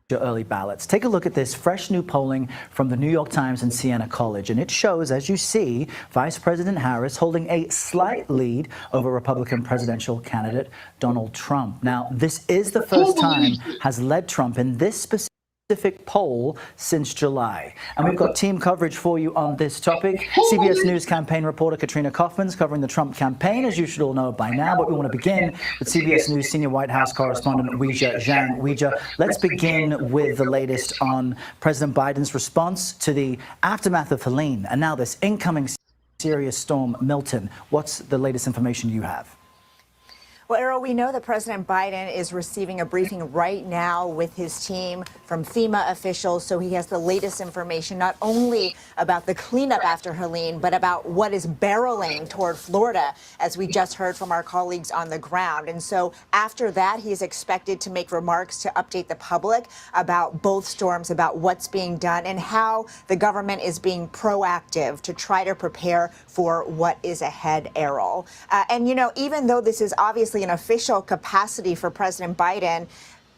your early ballots. Take a look at this fresh new polling from the New York Times and Siena College, and it shows, as you see, Vice President Harris holding a slight lead over Republican presidential candidate Donald Trump. Now, this is the first time has led Trump in this specific Pacific poll since July. And we've got team coverage for you on this topic. CBS News campaign reporter Katrina Kaufman's covering the Trump campaign, as you should all know by now. But we want to begin with CBS News senior White House correspondent Weijia Zhang. Weijia, let's begin with the latest on President Biden's response to the aftermath of Helene and now this incoming serious storm Milton. What's the latest information you have? Well, Errol, we know that President Biden is receiving a briefing right now with his team from FEMA officials. So he has the latest information, not only about the cleanup after Helene, but about what is barreling toward Florida, as we just heard from our colleagues on the ground. And so after that, he is expected to make remarks to update the public about both storms, about what's being done and how the government is being proactive to try to prepare for what is ahead, Errol. And, you know, even though this is obviously an official capacity for President Biden,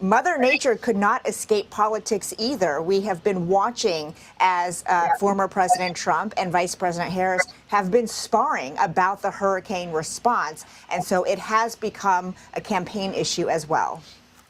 Mother Nature could not escape politics either. We have been watching as former President Trump and Vice President Harris have been sparring about the hurricane response. And so it has become a campaign issue as well.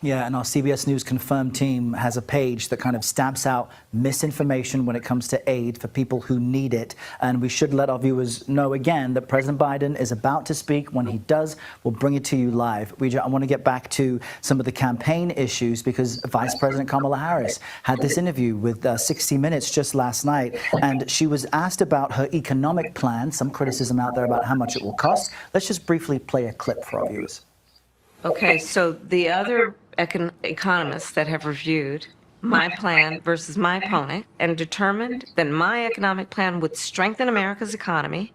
Yeah, and our CBS News Confirmed team has a page that kind of stamps out misinformation when it comes to aid for people who need it. And we should let our viewers know again that President Biden is about to speak. When he does, we'll bring it to you live. I want to get back to some of the campaign issues because Vice President Kamala Harris had this interview with 60 Minutes just last night, and she was asked about her economic plan. Some criticism out there about how much it will cost. Let's just briefly play a clip for our viewers. Okay, so the other economists that have reviewed my plan versus my opponent and determined that my economic plan would strengthen America's economy,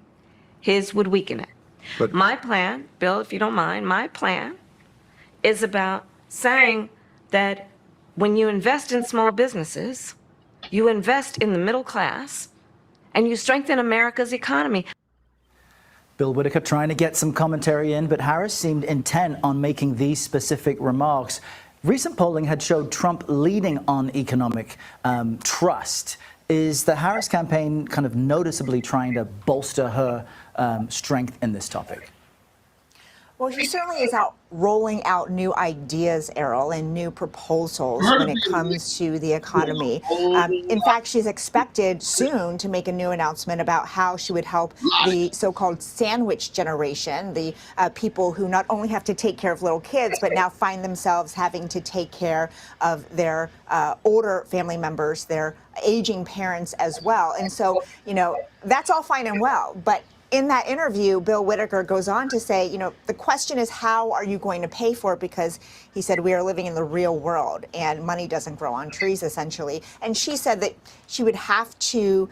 his would weaken it. But my plan, Bill, if you don't mind, my plan is about saying that when you invest in small businesses, you invest in the middle class and you strengthen America's economy. Bill Whitaker trying to get some commentary in, but Harris seemed intent on making these specific remarks. Recent polling had showed Trump leading on economic trust. Is the Harris campaign kind of noticeably trying to bolster her strength in this topic? Well, he certainly is out rolling out new ideas, Errol, and new proposals when it comes to the economy. In fact, she's expected soon to make a new announcement about how she would help the so-called sandwich generation, the people who not only have to take care of little kids, but now find themselves having to take care of their older family members, their aging parents as well. And so, you know, that's all fine and well, but in that interview, Bill Whitaker goes on to say, you know, the question is, how are you going to pay for it? Because he said, we are living in the real world and money doesn't grow on trees, essentially. And she said that she would have to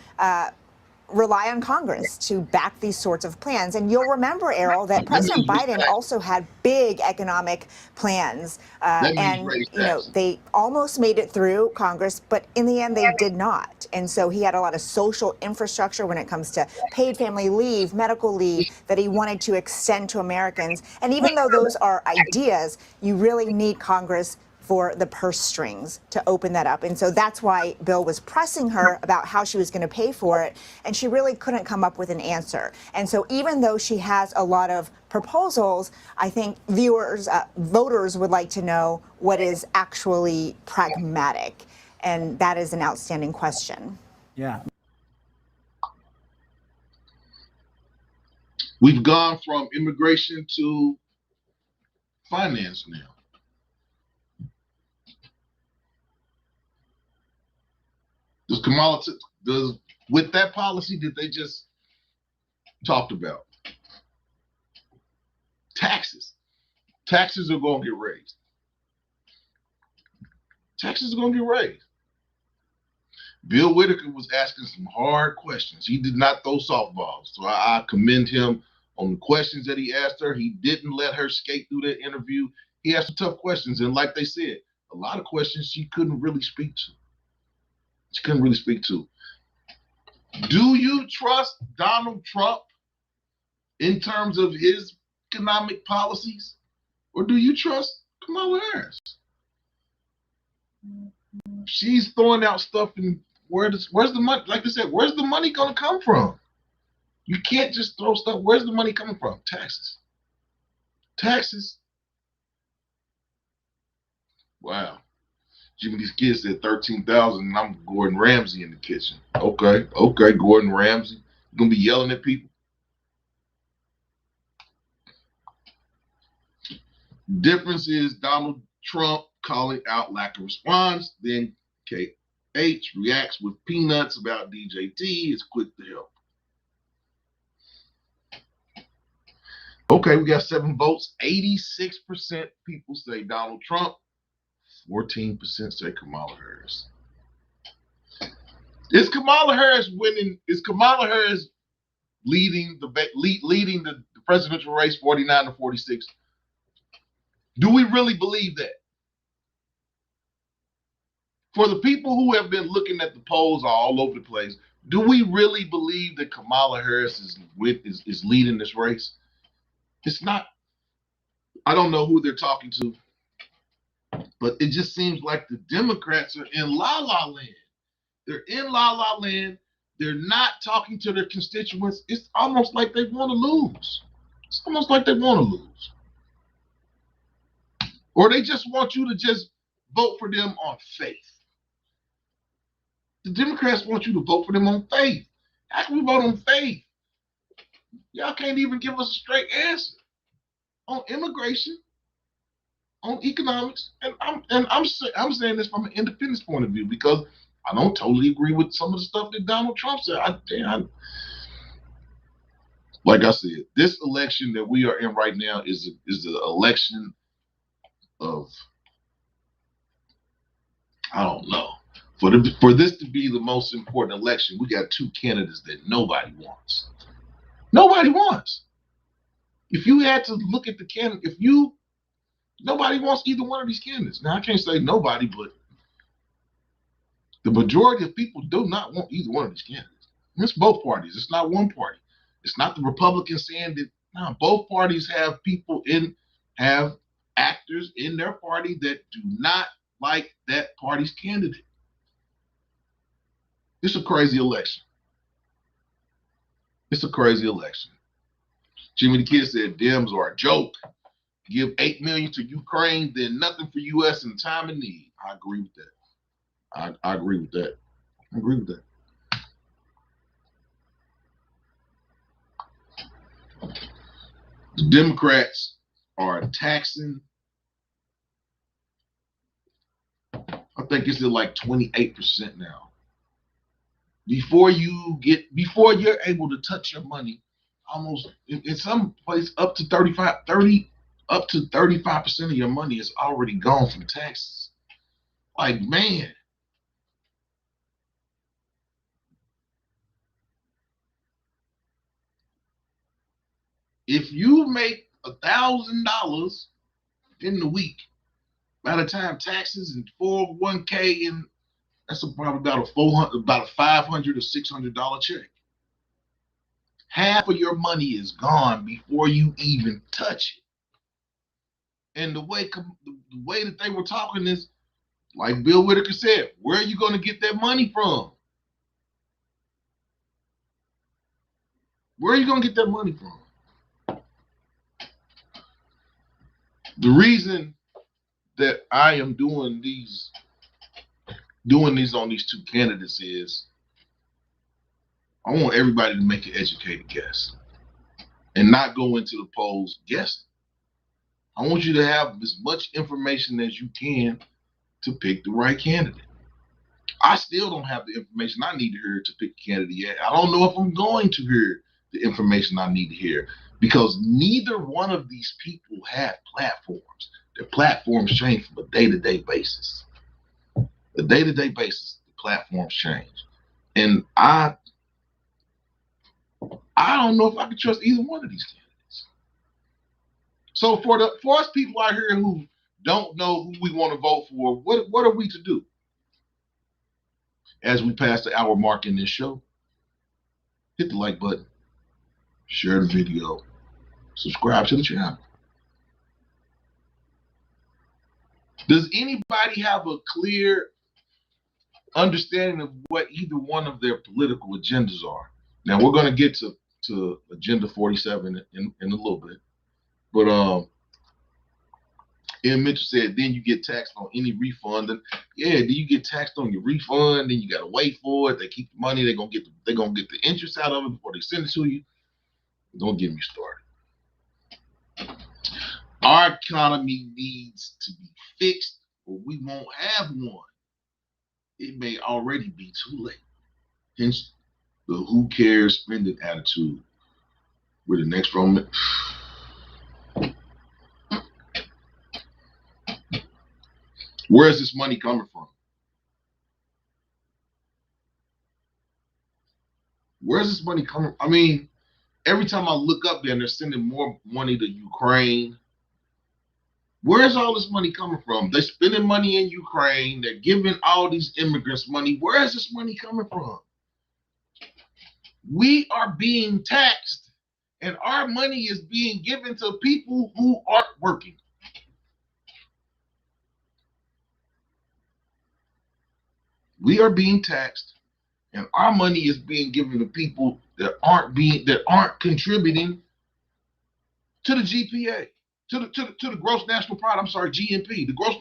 rely on Congress to back these sorts of plans. And you'll remember, Errol, that President Biden also had big economic plans. And, you know, they almost made it through Congress, but in the end, they did not. And so he had a lot of social infrastructure when it comes to paid family leave, medical leave, that he wanted to extend to Americans. And even though those are ideas, you really need Congress for the purse strings to open that up. And so that's why Bill was pressing her about how she was going to pay for it. And she really couldn't come up with an answer. And so even though she has a lot of proposals, I think voters would like to know what is actually pragmatic. And that is an outstanding question. Yeah. We've gone from immigration to finance now. Does Kamala, with that policy that they just talked about, taxes are going to get raised. Taxes are going to get raised. Bill Whitaker was asking some hard questions. He did not throw softballs. So I commend him on the questions that he asked her. He didn't let her skate through that interview. He asked tough questions. And like they said, a lot of questions she couldn't really speak to. Do you trust Donald Trump in terms of his economic policies? Or do you trust Kamala Harris? She's throwing out stuff, and where's the money? Like I said, where's the money going to come from? You can't just throw stuff. Where's the money coming from? Taxes. Wow. Jimmy, these kids said 13,000, and I'm Gordon Ramsay in the kitchen. Okay, Gordon Ramsay. You gonna be yelling at people? Difference is Donald Trump calling out lack of response, then KH reacts with peanuts about DJT, is quick to help. Okay, we got 7 votes. 86% people say Donald Trump. 14% say Kamala Harris. Is Kamala Harris winning? Is Kamala Harris leading the presidential race 49 to 46? Do we really believe that? For the people who have been looking at the polls all over the place, do we really believe that Kamala Harris is leading this race? It's not. I don't know who they're talking to, but it just seems like the Democrats are in la-la land. They're in la-la land. They're not talking to their constituents. It's almost like they want to lose. It's almost like they want to lose. Or they just want you to just vote for them on faith. The Democrats want you to vote for them on faith. How can we vote on faith? Y'all can't even give us a straight answer on immigration, on economics, and I'm saying this from an independence point of view because I don't totally agree with some of the stuff that Donald Trump said. Like I said, this election that we are in right now is the election of, I don't know. For this to be the most important election, we got 2 candidates that nobody wants. Nobody wants. If you had to look at the candidate, nobody wants either one of these candidates. Now I can't say nobody, but the majority of people do not want either one of these candidates. It's both parties. It's not one party. It's not the Republicans saying that. No, both parties have have actors in their party that do not like that party's candidate. It's a crazy election. It's a crazy election. Jimmy the Kid said Dems are a joke. Give $8 million to Ukraine, then nothing for U.S. in time of need. I agree with that. I agree with that. I agree with that. The Democrats are taxing. I think it's at like 28% now. Before you're able to touch your money, almost in some place up to 35% of your money is already gone from taxes. Like, man. If you make $1,000 in the week, by the time taxes and 401k, and that's probably about a $500 or $600 check. Half of your money is gone before you even touch it. And the way that they were talking is, like Bill Whitaker said, where are you going to get that money from? Where are you going to get that money from? The reason that I am doing these on these 2 candidates is I want everybody to make an educated guess and not go into the polls guessing. I want you to have as much information as you can to pick the right candidate. I still don't have the information I need to hear to pick a candidate yet. I don't know if I'm going to hear the information I need to hear because neither one of these people have platforms. Their platforms change from a day-to-day basis. A day-to-day basis, the platforms change. And I don't know if I can trust either one of these candidates. So for us people out here who don't know who we want to vote for, what are we to do? As we pass the hour mark in this show, hit the like button, share the video, subscribe to the channel. Does anybody have a clear understanding of what either one of their political agendas are? Now we're going to get to Agenda 47 in a little bit, but And Mitchell said, then you get taxed on any refund. And yeah, then you get taxed on your refund. Then you got to wait for it. They keep the money. They're gonna get the interest out of it before they send it to you. Don't get me started. Our economy needs to be fixed, or we won't have one. It may already be too late. Hence, the who cares spending attitude. We're the next Roman. Where is this money coming from? Where's this money coming? I mean, every time I look up there and they're sending more money to Ukraine, where's all this money coming from? They're spending money in Ukraine. They're giving all these immigrants money. Where is this money coming from? We are being taxed, and our money is being given to people who aren't working. We are being taxed, and our money is being given to people that aren't contributing to the GPA, to the gross national product. I'm sorry, GNP. The gross.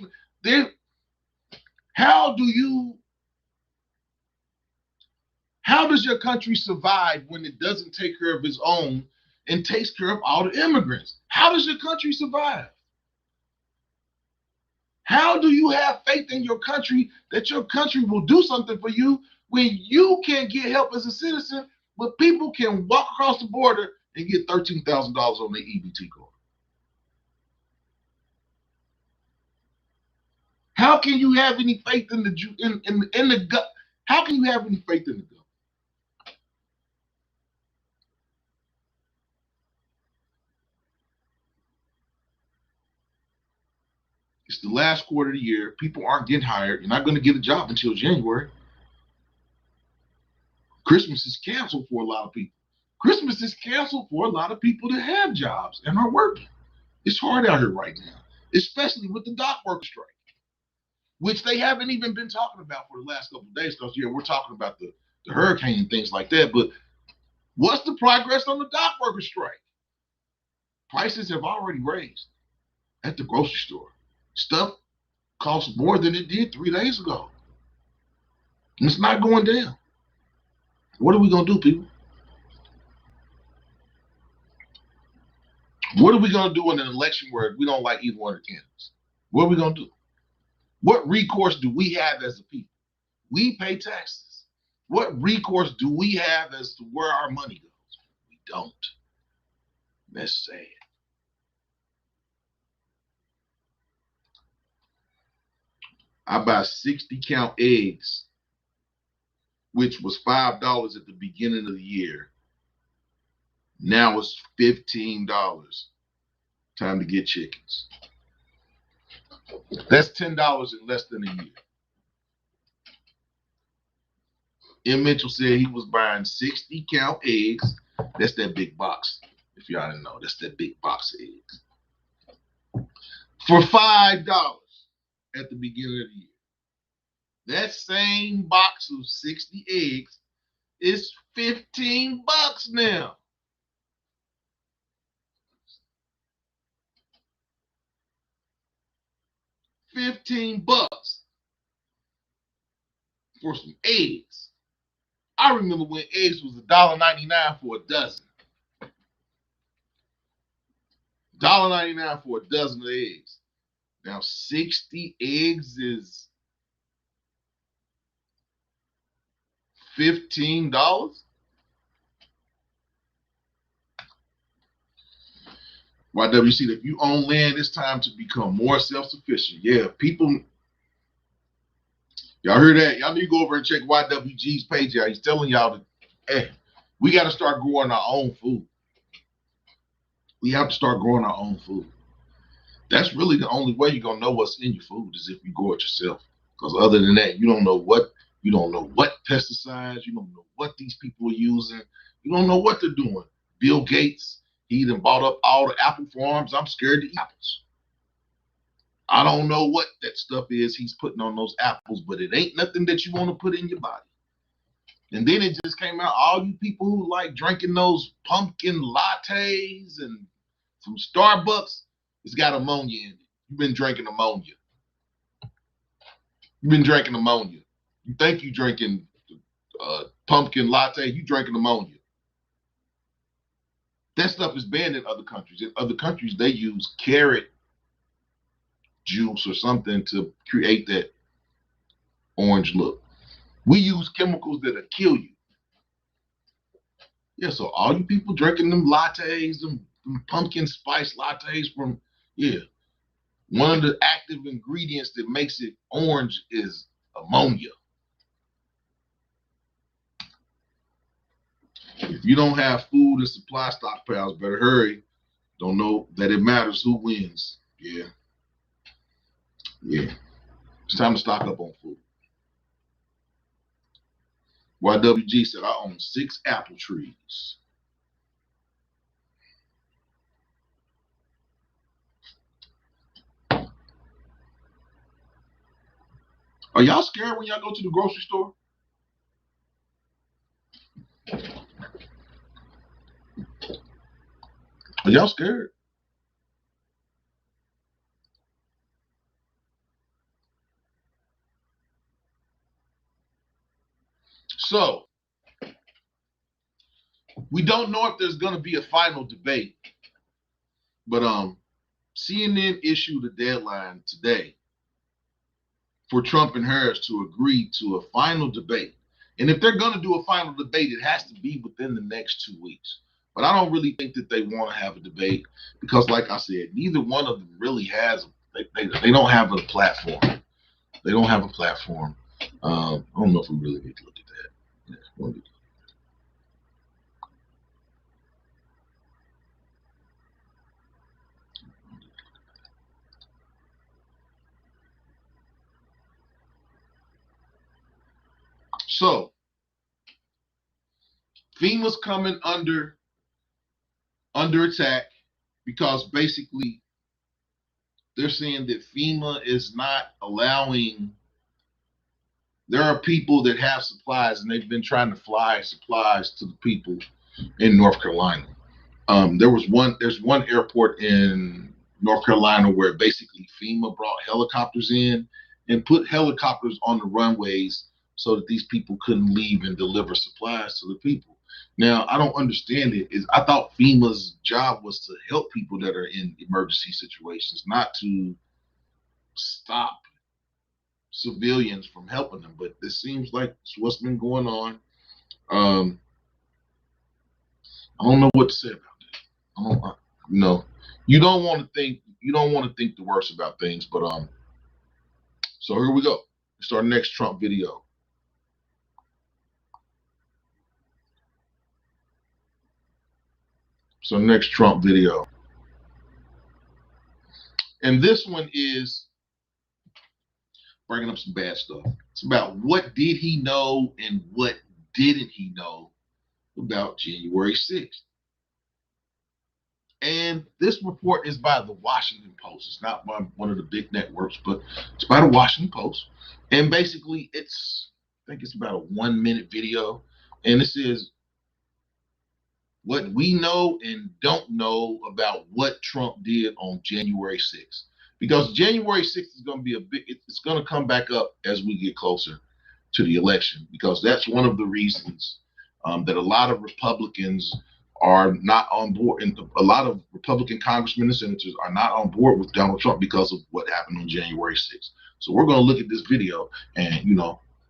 How does your country survive when it doesn't take care of its own and takes care of all the immigrants? How does your country survive? How do you have faith in your country that your country will do something for you when you can't get help as a citizen, but people can walk across the border and get $13,000 on their EBT card? How can you have any faith in the gut? How can you have any faith in the government? It's the last quarter of the year. People aren't getting hired. You're not going to get a job until January. Christmas is canceled for a lot of people. Christmas is canceled for a lot of people that have jobs and are working. It's hard out here right now, especially with the dock worker strike, which they haven't even been talking about for the last couple of days because, yeah, we're talking about the hurricane and things like that. But what's the progress on the dock worker strike? Prices have already raised at the grocery store. Stuff costs more than it did 3 days ago. And it's not going down. What are we going to do, people? What are we going to do in an election where we don't like either one of the candidates? What are we going to do? What recourse do we have as a people? We pay taxes. What recourse do we have as to where our money goes? We don't. That's sad. I buy 60 count eggs, which was $5 at the beginning of the year. Now it's $15. Time to get chickens. That's $10 in less than a year. M. Mitchell said he was buying 60 count eggs. That's that big box. If y'all didn't know, that's that big box of eggs. For $5 at the beginning of the year. That same box of 60 eggs is $15 now. $15 for some eggs. I remember when eggs was $1.99 for a dozen. $1.99 for a dozen of eggs. Now 60 eggs is $15. YWC, if you own land, it's time to become more self-sufficient. Yeah, people, y'all hear that? Y'all need to go over and check YWG's page out. He's telling y'all that, hey, we got to start growing our own food. We have to start growing our own food. That's really the only way you're gonna know what's in your food is if you grow it yourself. Because other than that, you don't know what pesticides, you don't know what these people are using, you don't know what they're doing. Bill Gates, he done bought up all the apple farms. I'm scared to eat apples. I don't know what that stuff is he's putting on those apples, but it ain't nothing that you want to put in your body. And then it just came out, all you people who like drinking those pumpkin lattes and from Starbucks, it's got ammonia in it. You've been drinking ammonia. You've been drinking ammonia. You think you drinking pumpkin latte, you drinking ammonia. That stuff is banned in other countries. In other countries, they use carrot juice or something to create that orange look. We use chemicals that'll kill you. Yeah, so all you people drinking them lattes, them pumpkin spice lattes from, yeah, one of the active ingredients that makes it orange is ammonia. If you don't have food and supply stockpiles, better hurry. Don't know that it matters who wins. Yeah. Yeah. It's time to stock up on food. YWG said, I own 6 apple trees. Are y'all scared when y'all go to the grocery store? Are y'all scared? So, we don't know if there's going to be a final debate, but CNN issued a deadline today for Trump and Harris to agree to a final debate. And if they're going to do a final debate, it has to be within the next 2 weeks. But I don't really think that they want to have a debate because, like I said, neither one of them really has, they don't have a platform. They don't have a platform. I don't know if we really need to look at that. Yeah, so, FEMA's coming under attack because basically they're saying that FEMA is not allowing. There are people that have supplies and they've been trying to fly supplies to the people in North Carolina. There's one airport in North Carolina where basically FEMA brought helicopters in and put helicopters on the runways so that these people couldn't leave and deliver supplies to the people. Now, I don't understand it. I thought FEMA's job was to help people that are in emergency situations, not to stop civilians from helping them. But this seems like it's what's been going on. I don't know what to say about that. You don't want to think the worst about things, but so here we go. It's our next Trump video. So next Trump video. And this one is bringing up some bad stuff. It's about what did he know and what didn't he know about January 6th. And this report is by the Washington Post. It's not by one of the big networks, but it's by the Washington Post. And basically I think it's about a 1-minute video. And this is what we know and don't know about what Trump did on January 6th. Because January 6th is going to be it's going to come back up as we get closer to the election, because that's one of the reasons that a lot of Republicans are not on board, and a lot of Republican congressmen and senators are not on board with Donald Trump because of what happened on January 6th. So we're going to look at this video and,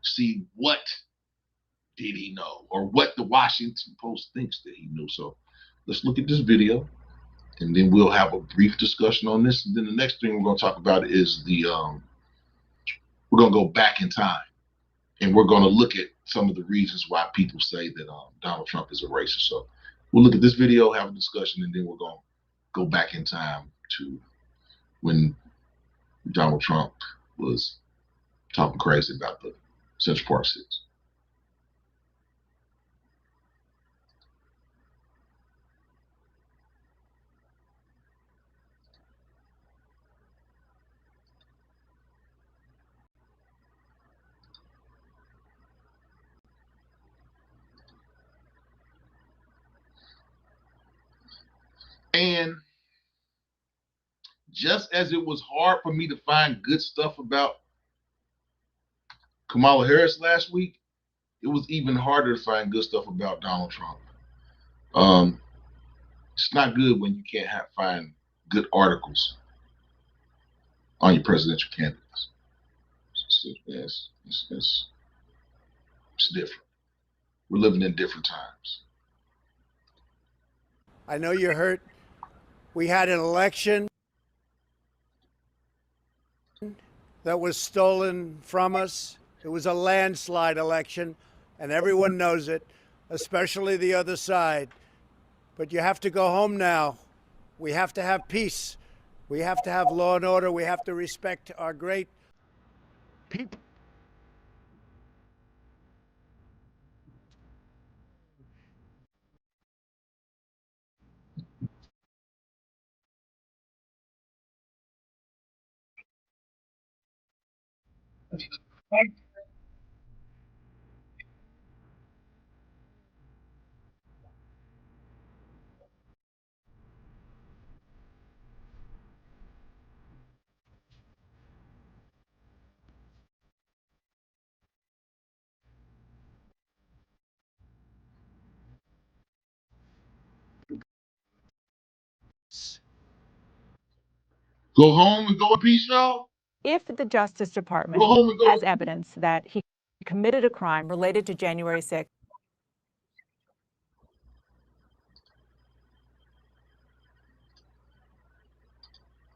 see what did he know, or what the Washington Post thinks that he knew. So let's look at this video, and then we'll have a brief discussion on this. And then the next thing we're going to talk about is we're going to go back in time, and we're going to look at some of the reasons why people say that Donald Trump is a racist. So we'll look at this video, have a discussion, and then we're going to go back in time to when Donald Trump was talking crazy about the Central Park 6. And just as it was hard for me to find good stuff about Kamala Harris last week, it was even harder to find good stuff about Donald Trump. It's not good when you can't find good articles on your presidential candidates. It's different. We're living in different times. I know you're hurt. We had an election that was stolen from us. It was a landslide election, and everyone knows it, especially the other side. But you have to go home now. We have to have peace. We have to have law and order. We have to respect our great people. Go home and go in peace, y'all. If the Justice Department Go home and go. has evidence that he committed a crime related to January 6th,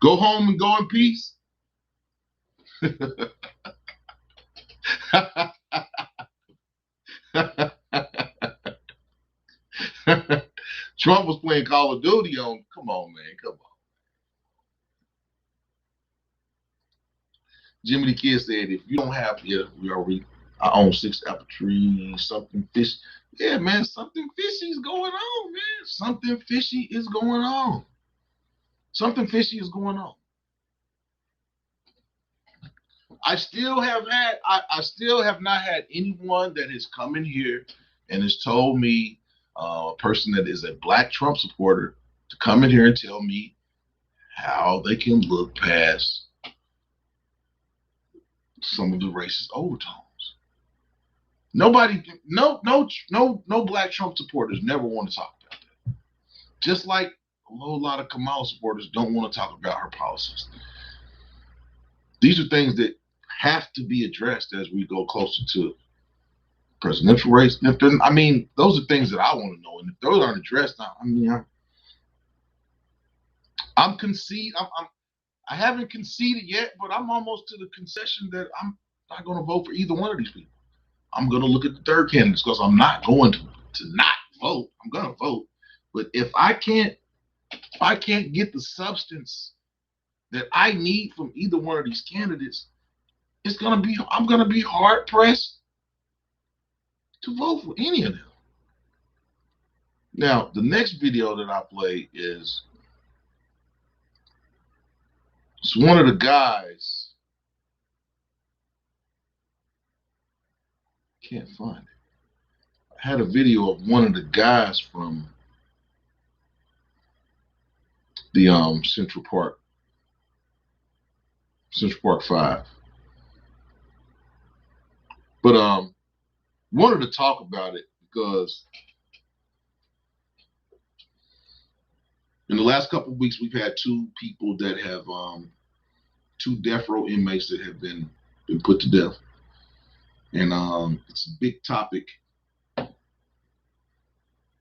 Go home and go in peace. Trump was playing Call of Duty on. Come on, man. Come on. Jimmy the Kid said, if you don't have, I own 6 apple trees, something fish. Yeah, man, something fishy is going on, man. Something fishy is going on. Something fishy is going on. I still have not had anyone that has come in here and has told me, a person that is a black Trump supporter, to come in here and tell me how they can look past some of the racist overtones. Nobody, no black Trump supporters never want to talk about that. Just like a whole lot of Kamala supporters don't want to talk about her policies. These are things that have to be addressed as we go closer to presidential race. I mean, those are things that I want to know, and if those aren't addressed, I haven't conceded yet, but I'm almost to the concession that I'm not going to vote for either one of these people. I'm going to look at the third candidates because I'm not going to not vote. I'm going to vote, but if I can't get the substance that I need from either one of these candidates, I'm going to be hard pressed to vote for any of them. Now, the next video that I play is it's one of the guys. Can't find it. I had a video of one of the guys from the Central Park 5. But wanted to talk about it because in the last couple of weeks we've had 2 people that have 2 death row inmates that have been put to death, and it's a big topic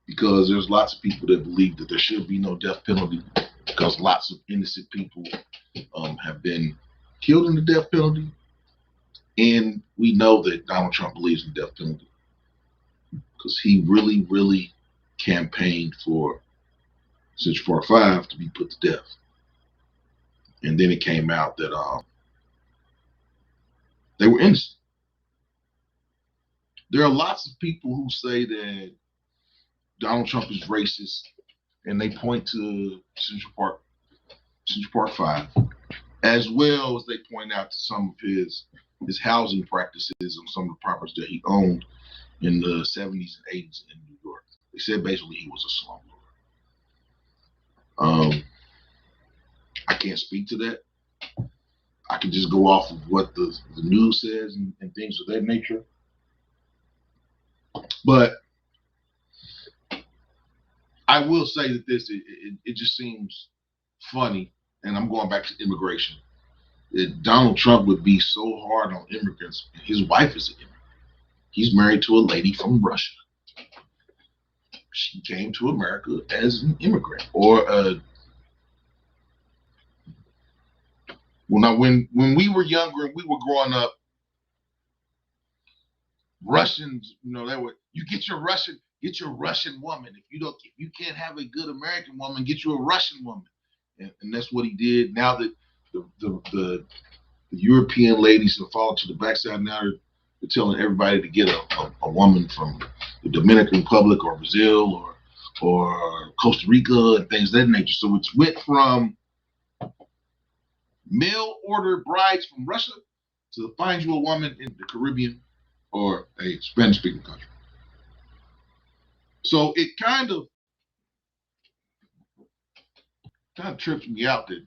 because there's lots of people that believe that there should be no death penalty because lots of innocent people have been killed in the death penalty. And we know that Donald Trump believes in the death penalty because he really, really campaigned for Central Park 5 to be put to death. And then it came out that they were innocent. There are lots of people who say that Donald Trump is racist, and they point to Central Park 5, as well as they point out to some of his housing practices on some of the properties that he owned in the 70s and 80s in New York. They said basically he was a slumlord. I can't speak to that. I can just go off of what the news says and things of that nature. But I will say that it just seems funny, and I'm going back to immigration. That Donald Trump would be so hard on immigrants. His wife is an immigrant. He's married to a lady from Russia. She came to America as an immigrant, or when we were younger and we were growing up, Russians, they were, you get your Russian woman. If you can't have a good American woman, get you a Russian woman, and that's what he did. Now that the European ladies have fallen to the backside, now they're telling everybody to get a woman from the Dominican Republic or Brazil or Costa Rica and things of that nature. So it's went from mail order brides from Russia to find you a woman in the Caribbean or a Spanish speaking country. So it kind of trips me out that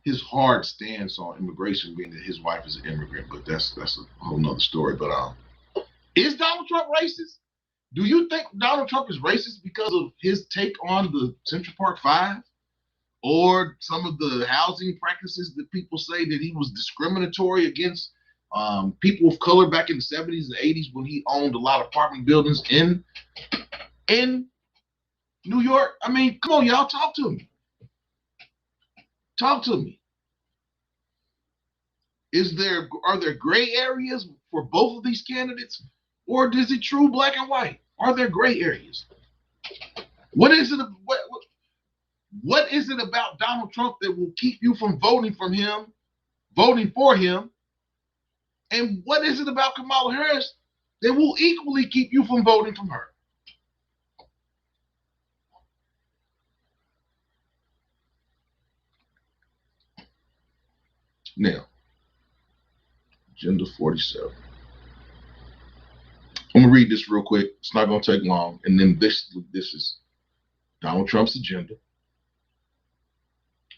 his hard stance on immigration, being that his wife is an immigrant, but that's a whole nother story. But is Donald Trump racist? Do you think Donald Trump is racist because of his take on the Central Park Five, or some of the housing practices that people say that he was discriminatory against people of color back in the 70s and 80s when he owned a lot of apartment buildings in New York? I mean, come on, y'all, talk to me. Talk to me. Are there gray areas for both of these candidates, or is it true black and white? Are there gray areas? What is it about Donald Trump that will keep you from voting for him? And what is it about Kamala Harris that will equally keep you from voting for her? Now, Agenda 47. I'm gonna read this real quick. It's not gonna take long. And then this is Donald Trump's agenda.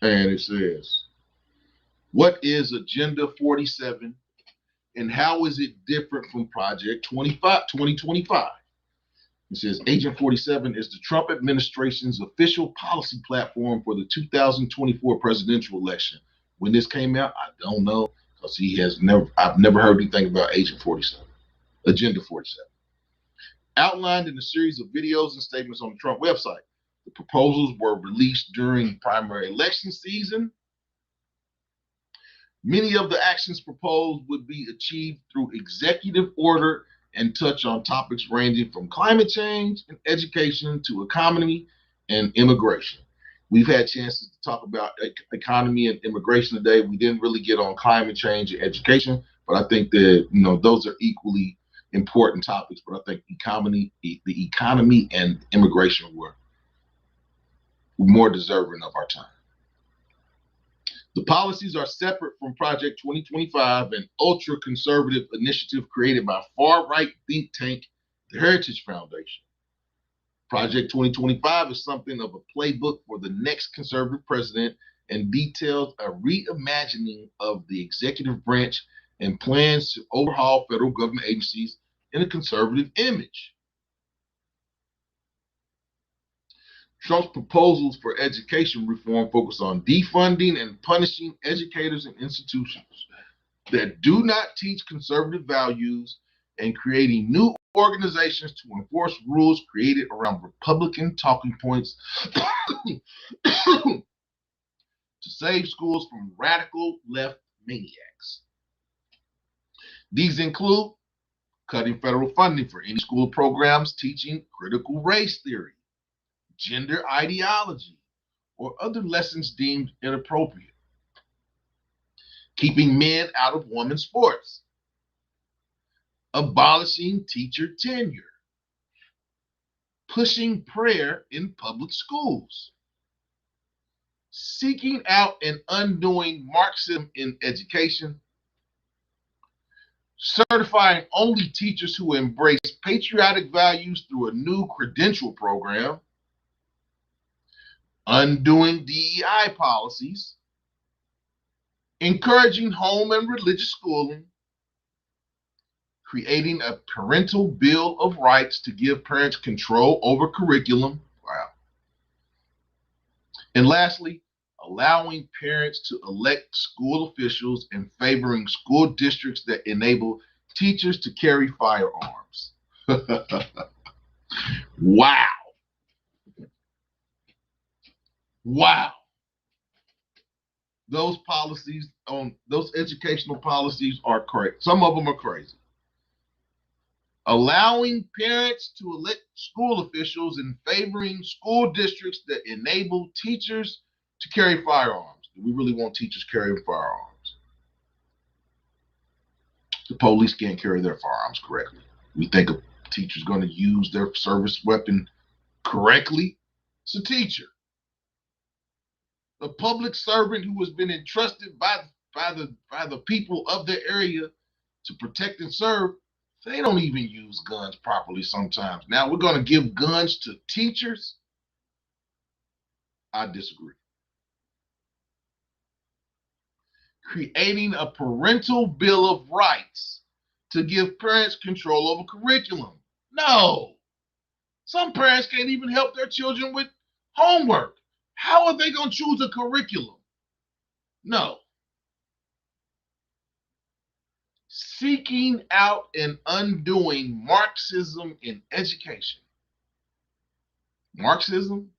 And it says, what is Agenda 47 and how is it different from Project 2025? It says Agent 47 is the Trump administration's official policy platform for the 2024 presidential election. When this came out, I don't know, because I've never heard anything about Agenda 47. Outlined in a series of videos and statements on the Trump website. The proposals were released during primary election season. Many of the actions proposed would be achieved through executive order and touch on topics ranging from climate change and education to economy and immigration. We've had chances to talk about economy and immigration today. We didn't really get on climate change and education, but I think that those are equally important topics. But I think the economy and immigration were more deserving of our time. The policies are separate from Project 2025, an ultra-conservative initiative created by far-right think tank, the Heritage Foundation. Project 2025 is something of a playbook for the next conservative president and details a reimagining of the executive branch and plans to overhaul federal government agencies in a conservative image. Trump's proposals for education reform focus on defunding and punishing educators and institutions that do not teach conservative values and creating new organizations to enforce rules created around Republican talking points to save schools from radical left maniacs. These include cutting federal funding for any school programs teaching critical race theory, gender ideology, or other lessons deemed inappropriate. Keeping men out of women's sports. Abolishing teacher tenure. Pushing prayer in public schools. Seeking out and undoing Marxism in education. Certifying only teachers who embrace patriotic values through a new credential program. Undoing DEI policies, encouraging home and religious schooling, creating a parental bill of rights to give parents control over curriculum. Wow. And lastly, allowing parents to elect school officials and favoring school districts that enable teachers to carry firearms. Wow. Wow. Those policies those educational policies are correct. Some of them are crazy. Allowing parents to elect school officials and favoring school districts that enable teachers to carry firearms. Do we really want teachers carrying firearms? The police can't carry their firearms correctly. We think a teacher's going to use their service weapon correctly. It's a teacher. A public servant who has been entrusted by the people of their area to protect and serve, they don't even use guns properly sometimes. Now we're going to give guns to teachers? I disagree. Creating a parental bill of rights to give parents control over curriculum. No. Some parents can't even help their children with homework. How are they going to choose a curriculum? No. Seeking out and undoing Marxism in education. Marxism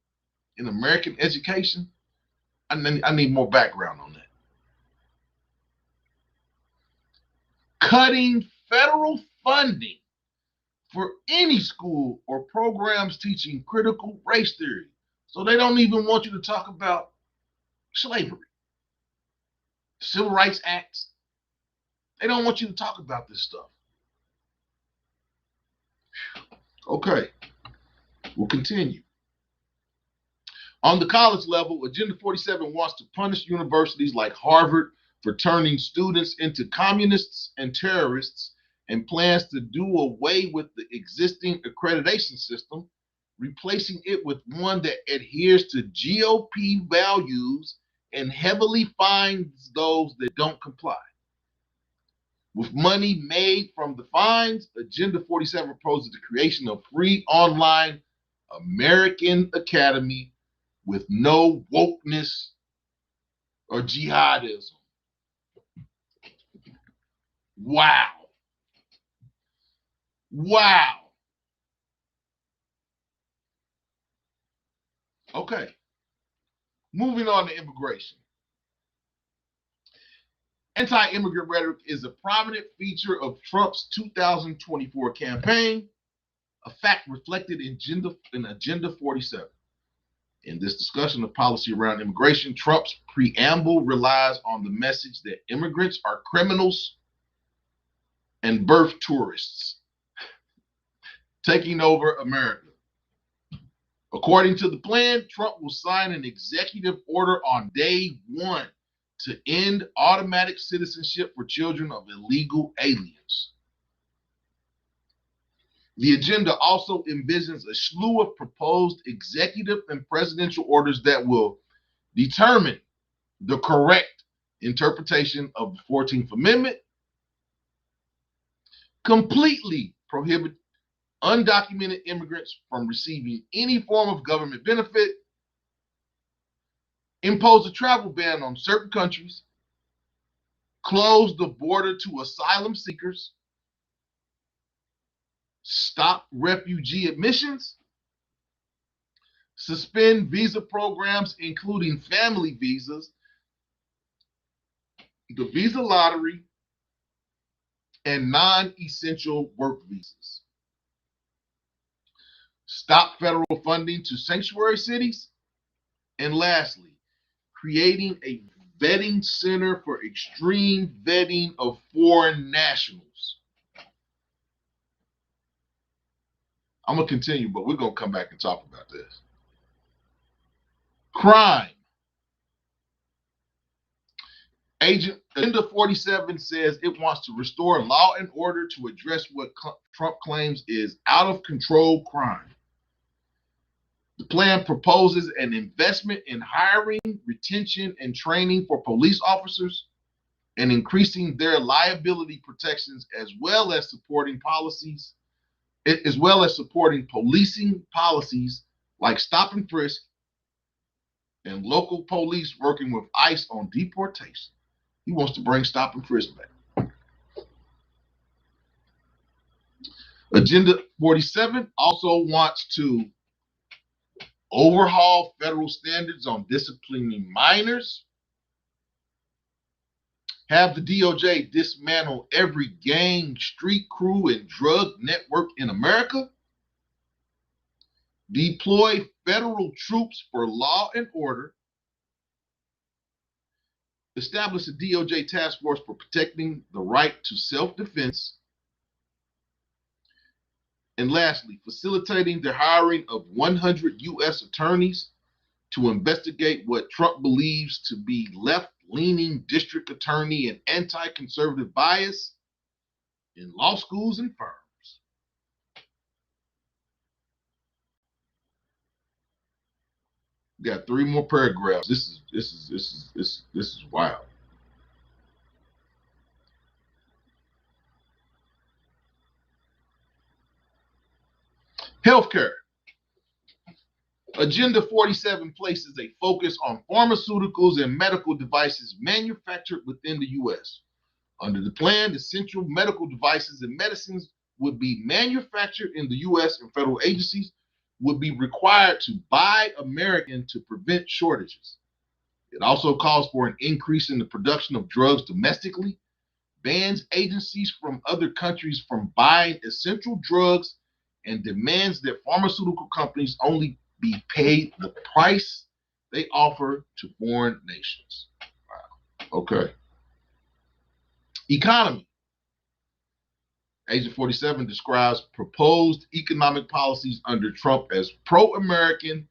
in American education? I need more background on that. Cutting federal funding for any school or programs teaching critical race theory. So they don't even want you to talk about slavery, Civil Rights Acts. They don't want you to talk about this stuff. Okay, we'll continue. On the college level, Agenda 47 wants to punish universities like Harvard for turning students into communists and terrorists, and plans to do away with the existing accreditation system, replacing it with one that adheres to GOP values and heavily fines those that don't comply. With money made from the fines, Agenda 47 proposes the creation of free online American Academy with no wokeness or jihadism. Wow. Wow. Okay. Moving on to immigration. Anti-immigrant rhetoric is a prominent feature of Trump's 2024 campaign, a fact reflected in Agenda 47. In this discussion of policy around immigration, Trump's preamble relies on the message that immigrants are criminals and birth tourists taking over America. According to the plan, Trump will sign an executive order on day one to end automatic citizenship for children of illegal aliens. The agenda also envisions a slew of proposed executive and presidential orders that will determine the correct interpretation of the 14th Amendment, completely prohibit undocumented immigrants from receiving any form of government benefit, impose a travel ban on certain countries, close the border to asylum seekers, stop refugee admissions, suspend visa programs, including family visas, the visa lottery, and non-essential work visas. Stop federal funding to sanctuary cities. And lastly, creating a vetting center for extreme vetting of foreign nationals. I'm going to continue, but we're going to come back and talk about this. Crime. Agenda 47 says it wants to restore law and order to address what Trump claims is out of control crime. The plan proposes an investment in hiring, retention, and training for police officers, and increasing their liability protections, as well as supporting policing policies like stop and frisk and local police working with ICE on deportation. He wants to bring stop and frisk back. Agenda 47 also wants to overhaul federal standards on disciplining minors, have the DOJ dismantle every gang, street crew, and drug network in America, deploy federal troops for law and order, establish a DOJ task force for protecting the right to self-defense, and lastly, facilitating the hiring of 100 U.S. attorneys to investigate what Trump believes to be left-leaning district attorney and anti-conservative bias in law schools and firms. We got 3 more paragraphs. This is wild. Healthcare. Agenda 47 places a focus on pharmaceuticals and medical devices manufactured within the U.S. Under the plan, essential medical devices and medicines would be manufactured in the U.S. and federal agencies would be required to buy American to prevent shortages. It also calls for an increase in the production of drugs domestically, bans agencies from other countries from buying essential drugs, and demands that pharmaceutical companies only be paid the price they offer to foreign nations. Wow. Okay. Economy. Agenda 47 describes proposed economic policies under Trump as pro-American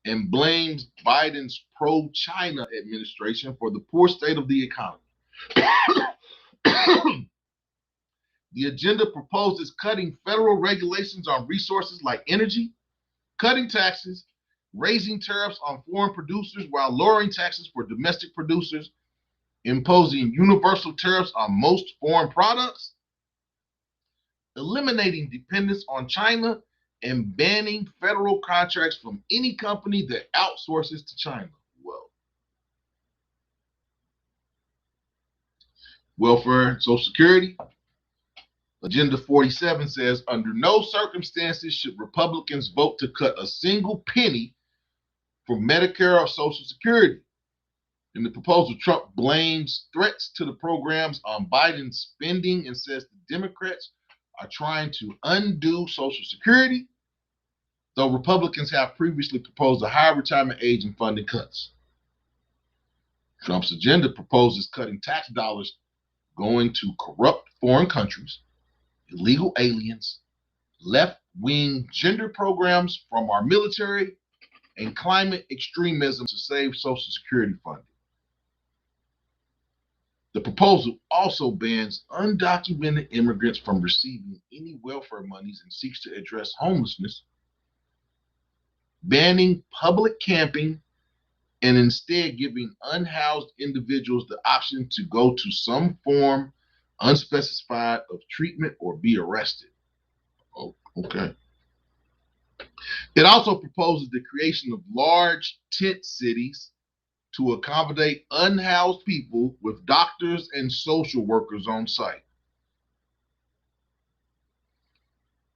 and blames Biden's pro-China administration for the poor state of the economy. The agenda proposes cutting federal regulations on resources like energy, cutting taxes, raising tariffs on foreign producers while lowering taxes for domestic producers, imposing universal tariffs on most foreign products, eliminating dependence on China, and banning federal contracts from any company that outsources to China. Well, welfare and Social Security. Agenda 47 says, under no circumstances should Republicans vote to cut a single penny for Medicare or Social Security. In the proposal, Trump blames threats to the programs on Biden's spending and says the Democrats are trying to undo Social Security, though Republicans have previously proposed a higher retirement age and funding cuts. Trump's agenda proposes cutting tax dollars going to corrupt foreign countries, illegal aliens, left-wing gender programs from our military, and climate extremism to save Social Security funding. The proposal also bans undocumented immigrants from receiving any welfare monies and seeks to address homelessness, banning public camping, and instead giving unhoused individuals the option to go to some form unspecified of treatment or be arrested. Oh, okay. It also proposes the creation of large tent cities to accommodate unhoused people with doctors and social workers on site.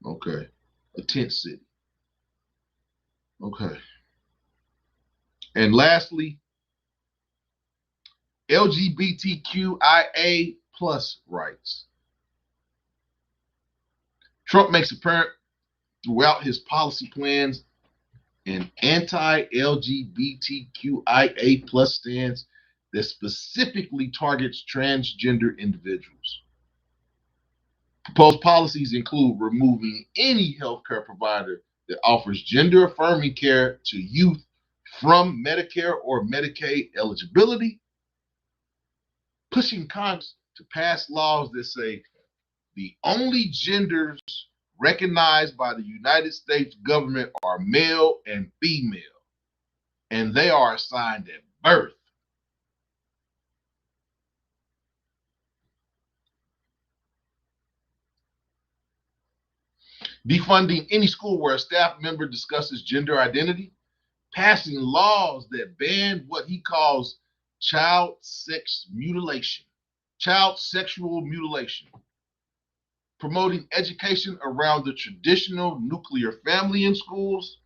Okay, a tent city. Okay. And lastly, LGBTQIA plus rights. Trump makes apparent throughout his policy plans an anti-LGBTQIA plus stance that specifically targets transgender individuals. Proposed policies include removing any healthcare provider that offers gender-affirming care to youth from Medicare or Medicaid eligibility, pushing Congress to pass laws that say the only genders recognized by the United States government are male and female, and they are assigned at birth. defunding any school where a staff member discusses gender identity, passing laws that ban what he calls child sexual mutilation, promoting education around the traditional nuclear family in schools,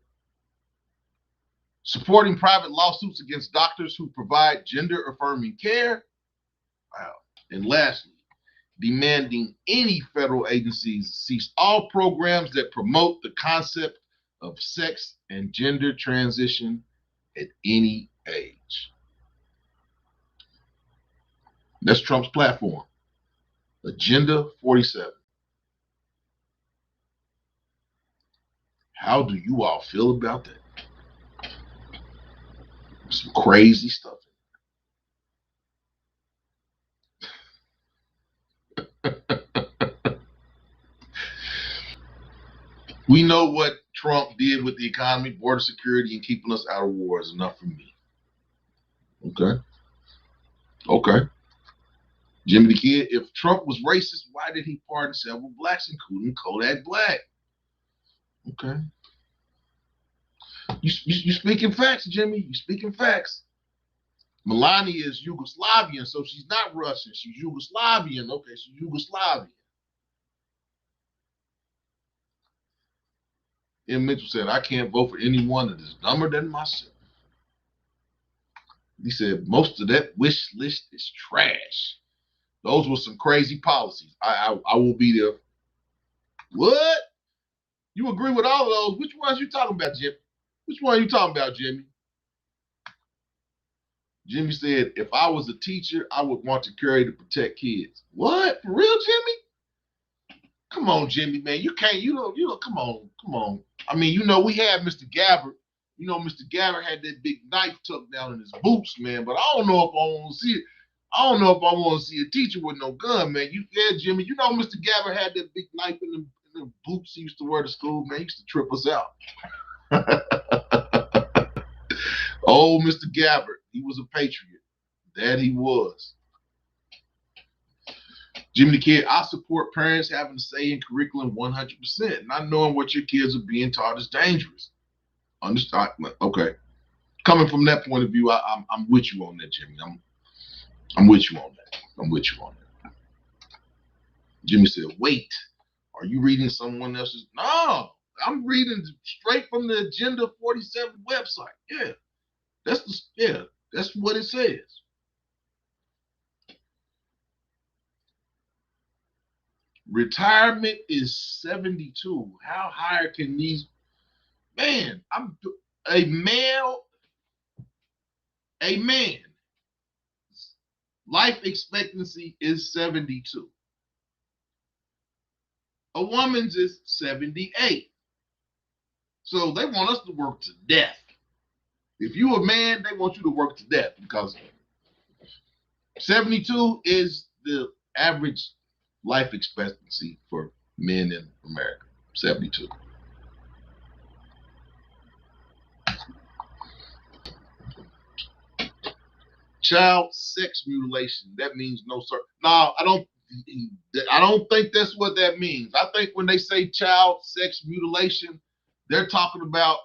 supporting private lawsuits against doctors who provide gender-affirming care, wow. And lastly, demanding any federal agencies cease all programs that promote the concept of sex and gender transition at any age. That's Trump's platform, Agenda 47. How do you all feel about that? Some crazy stuff. We know what Trump did with the economy, border security, and keeping us out of war is enough for me. Okay. Jimmy the Kid, if Trump was racist, why did he pardon several blacks, including Kodak Black? Okay. You speaking facts, Jimmy. You speaking facts. Melania is Yugoslavian, so she's not Russian. She's Yugoslavian. Okay, she's Yugoslavian. And Mitchell said, I can't vote for anyone that is dumber than myself. He said, most of that wish list is trash. Those were some crazy policies. I will be there. What? You agree with all of those? Which ones you talking about, Jim? Which one are you talking about, Jimmy? Jimmy said, if I was a teacher, I would want to carry to protect kids. What? For real, Jimmy? Come on, Jimmy, man. You can't, come on. I mean, we had Mr. Gabbard. Mr. Gabbard had that big knife tucked down in his boots, man. But I don't know if I want to see it. I don't know if I want to see a teacher with no gun, man. Jimmy, Mr. Gabbard had that big knife in the boots he used to wear to school, man. He used to trip us out. Oh, Mr. Gabbard, he was a patriot. That he was. Jimmy the Kid, I support parents having a say in curriculum 100%. Not knowing what your kids are being taught is dangerous. Understand? Okay. Coming from that point of view, I'm with you on that, Jimmy. I'm with you on that. Jimmy said, wait, are you reading someone else's? No, I'm reading straight from the Agenda 47 website. Yeah, that's what it says. Retirement is 72. How higher can these? Man, I'm a man. Life expectancy is 72. A woman's is 78. So they want us to work to death. If you're a man, they want you to work to death because 72 is the average life expectancy for men in America. 72. Child sex mutilation. That means no, sir. No, I don't think that's what that means. I think when they say child sex mutilation, they're talking about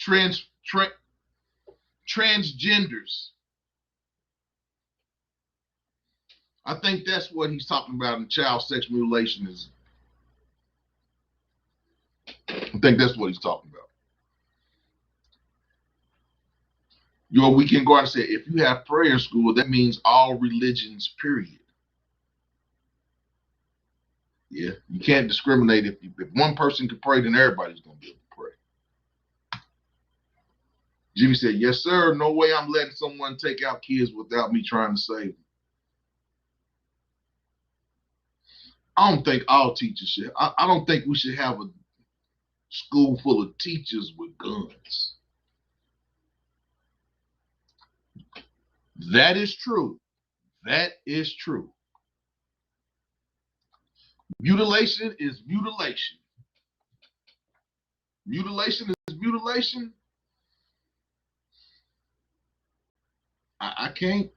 transgenders. I think that's what he's talking about in child sex mutilation is. I think that's what he's talking about. We can go out and say, if you have prayer in school, that means all religions, period. Yeah, you can't discriminate. If one person can pray, then everybody's going to be able to pray. Jimmy said, yes, sir. No way I'm letting someone take out kids without me trying to save them. I don't think all teachers should. I don't think we should have a school full of teachers with guns. That is true. That is true. Mutilation is mutilation. Mutilation is mutilation. I can't.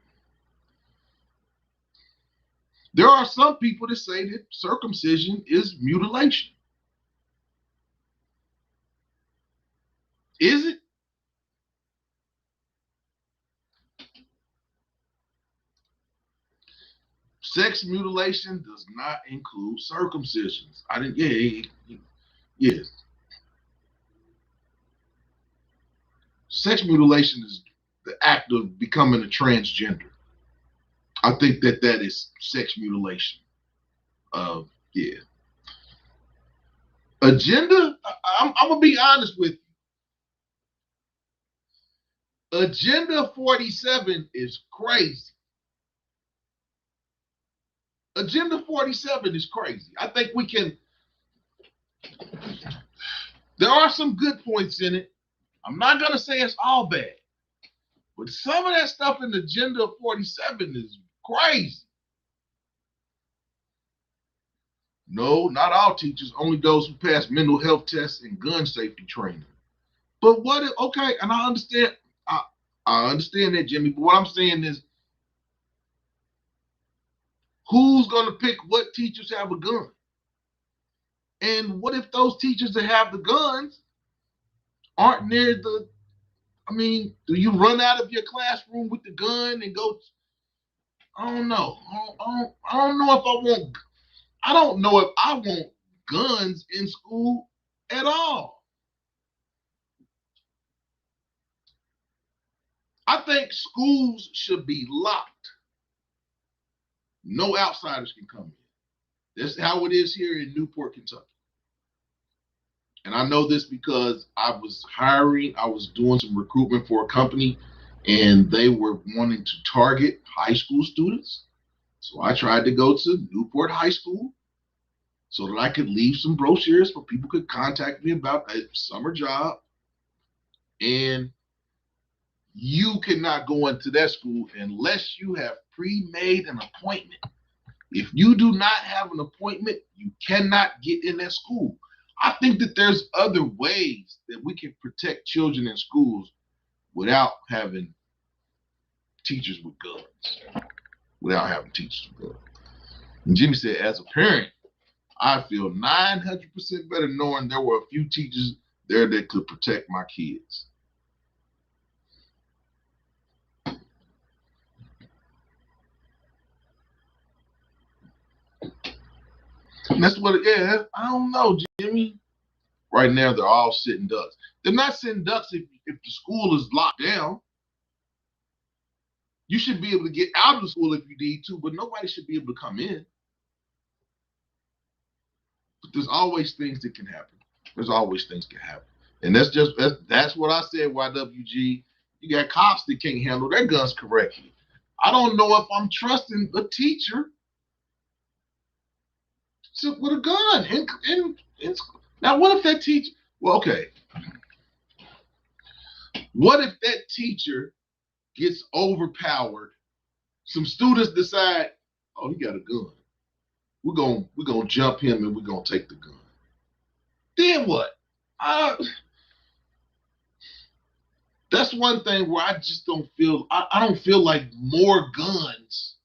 There are some people that say that circumcision is mutilation. Is it? Sex mutilation does not include circumcisions. I didn't. Yes. Sex mutilation is the act of becoming a transgender. I think that is sex mutilation. Yeah. Agenda. I'm gonna be honest with you. Agenda 47 is crazy. Agenda 47 is crazy. I think we can. There are some good points in it. I'm not gonna say it's all bad, but some of that stuff in Agenda 47 is crazy. No, not all teachers, only those who pass mental health tests and gun safety training. But what if, okay, and I understand, I understand that, Jimmy, but what I'm saying is, who's gonna pick what teachers have a gun? And what if those teachers that have the guns aren't near the, I mean, do you run out of your classroom with the gun and go, I don't know. I don't know if I don't know if I want guns in school at all. I think schools should be locked. No outsiders can come in. That's how it is here in Newport, Kentucky. And I know this because I was doing some recruitment for a company, and they were wanting to target high school students. So I tried to go to Newport High School so that I could leave some brochures where people could contact me about a summer job. And you cannot go into that school unless you have pre-made an appointment. If you do not have an appointment, you cannot get in that school. I think that there's other ways that we can protect children in schools without having teachers with guns. And Jimmy said, as a parent, I feel 900% better knowing there were a few teachers there that could protect my kids. And that's what, yeah, I don't know, Jimmy. Right now, they're all sitting ducks. They're not sitting ducks if the school is locked down. You should be able to get out of the school if you need to, but nobody should be able to come in. But there's always things that can happen. And that's what I said, YWG. You got cops that can't handle their guns correctly. I don't know if I'm trusting a teacher with a gun in school. Now, what if that teacher, well, okay. What if that teacher gets overpowered? Some students decide, oh, he got a gun. We're gonna jump him and we're gonna take the gun. Then what? That's one thing where I just don't feel, I don't feel like more guns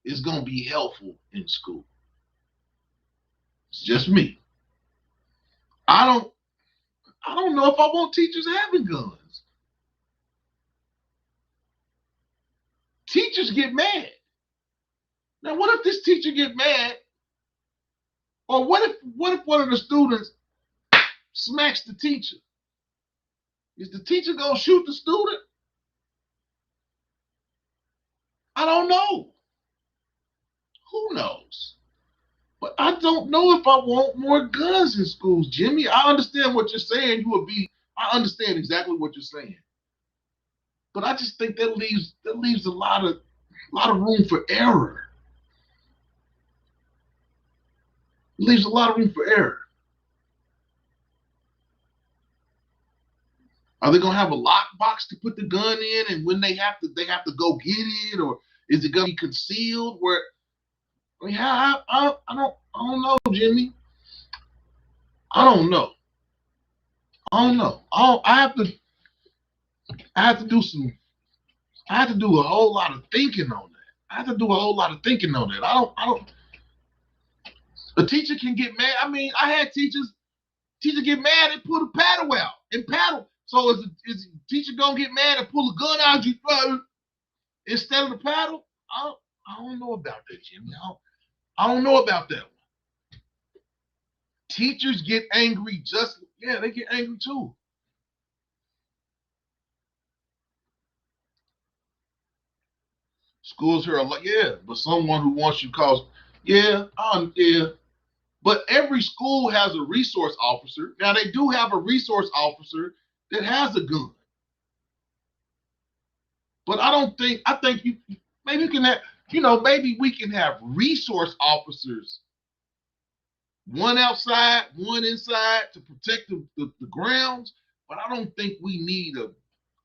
is gonna be helpful in school. It's just me. I don't know if I want teachers having guns. Teachers get mad. Now, what if this teacher get mad? Or what if one of the students smacks the teacher? Is the teacher gonna shoot the student? I don't know. Who knows? But I don't know if I want more guns in schools, Jimmy. I understand what you're saying. I understand exactly what you're saying. But I just think that leaves a lot of room for error. It leaves a lot of room for error. Are they gonna have a lockbox to put the gun in, and when they have to go get it, or is it gonna be concealed? Where I mean, I don't know, Jimmy. I don't know. I have to do a whole lot of thinking on that. I have to do a whole lot of thinking on that. I don't. A teacher can get mad. I mean, I had teachers get mad and pull the paddle out and paddle. So is a teacher gonna get mad and pull a gun out you instead of the paddle? I don't know about that, Jimmy. I don't know about that one. Teachers get angry they get angry too. Schools here are like, but someone who wants you cause, yeah. But every school has a resource officer. Now they do have a resource officer that has a gun. But I think maybe you can have, maybe we can have resource officers, one outside, one inside to protect the grounds. But I don't think we need a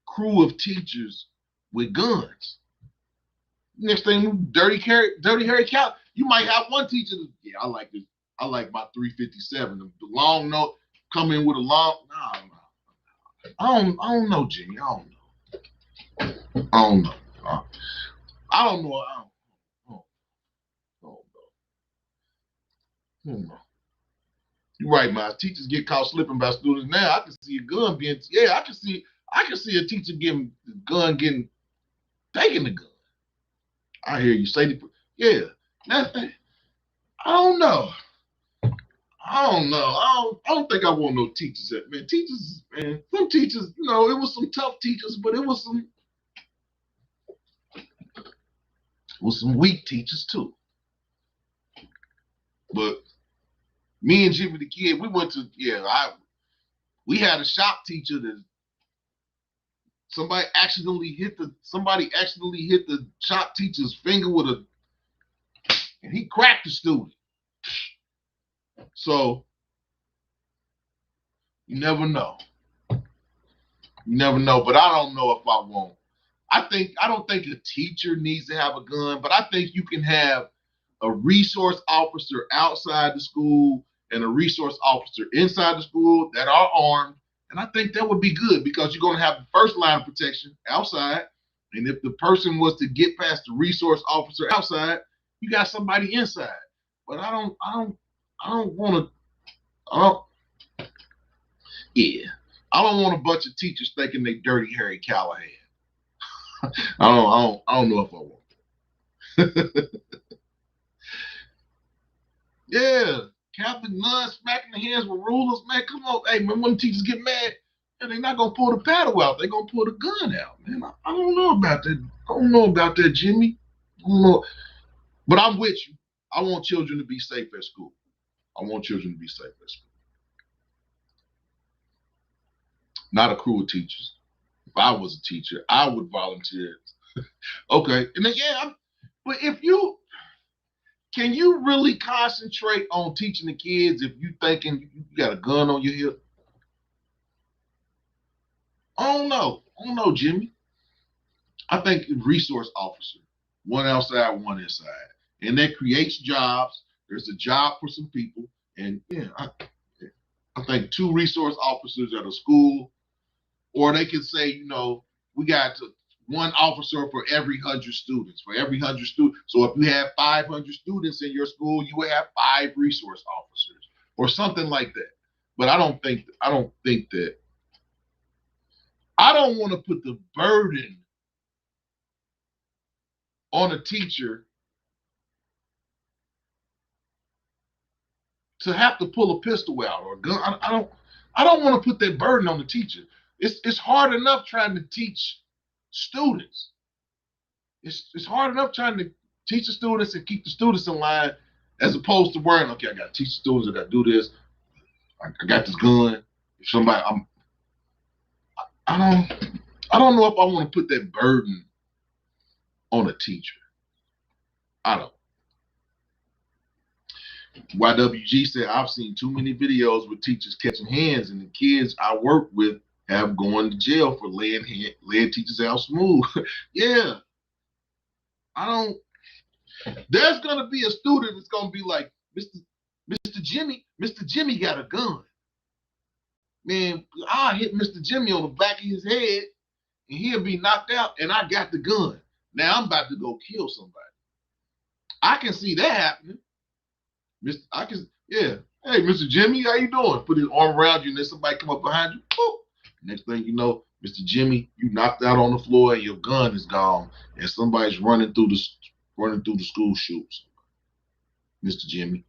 crew of teachers with guns. Next thing, Dirty Harry Cal. You might have one teacher. I like this. I like my 357. The long note come in with a long. Nah. I don't know, Jimmy. I don't know. I don't know. You're right, man. Teachers get caught slipping by students now. I can see a gun being. I can see a teacher taking the gun. I hear you say, I don't know. I don't think I want no teachers. Teachers, man. Some teachers, it was some tough teachers, but it was some weak teachers too. But me and Jimmy the Kid, we went to we had a shop teacher that somebody accidentally hit the shop teacher's finger and he cracked the student. So you never know. But I don't know if I won't. I don't think a teacher needs to have a gun, but I think you can have a resource officer outside the school and a resource officer inside the school that are armed. And I think that would be good because you're going to have the first line of protection outside. And if the person was to get past the resource officer outside, you got somebody inside. But I don't want a bunch of teachers thinking they Dirty Harry Callahan. I don't know if I want that. Catholic nuns smacking their hands with rulers, man. Come on, hey man. When teachers get mad, they're not gonna pull the paddle out. They're gonna pull the gun out, man. I don't know about that. I don't know about that, Jimmy. I don't know. But I'm with you. I want children to be safe at school. Not a crew of teachers. If I was a teacher, I would volunteer. Okay, and then but can you really concentrate on teaching the kids if you thinking you got a gun on your hip? I don't know, Jimmy. I think resource officer, one outside, one inside, and that creates jobs. There's a job for some people, and I think 2 resource officers at a school, or they can say, we got 1 officer for every 100 students. So if you have 500 students in your school, you would have 5 resource officers or something like that. But I don't want to put the burden on a teacher to have to pull a pistol out or a gun. I don't want to put that burden on the teacher. It's hard enough trying to teach students. It's hard enough trying to teach the students and keep the students in line as opposed to worrying, okay, I got to teach the students, I got to do this. I got this gun. If somebody, I don't know if I want to put that burden on a teacher. I don't. YWG said, I've seen too many videos with teachers catching hands, and the kids I work with have gone to jail for laying teachers out smooth. Yeah. There's going to be a student that's going to be like, Mr. Jimmy got a gun. Man, I'll hit Mr. Jimmy on the back of his head and he'll be knocked out and I got the gun. Now I'm about to go kill somebody. I can see that happening. Yeah. Hey, Mr. Jimmy, how you doing? Put his arm around you and then somebody come up behind you. Boop. Next thing you know, Mr. Jimmy, you knocked out on the floor and your gun is gone, and somebody's running through the school shoes. Mr. Jimmy.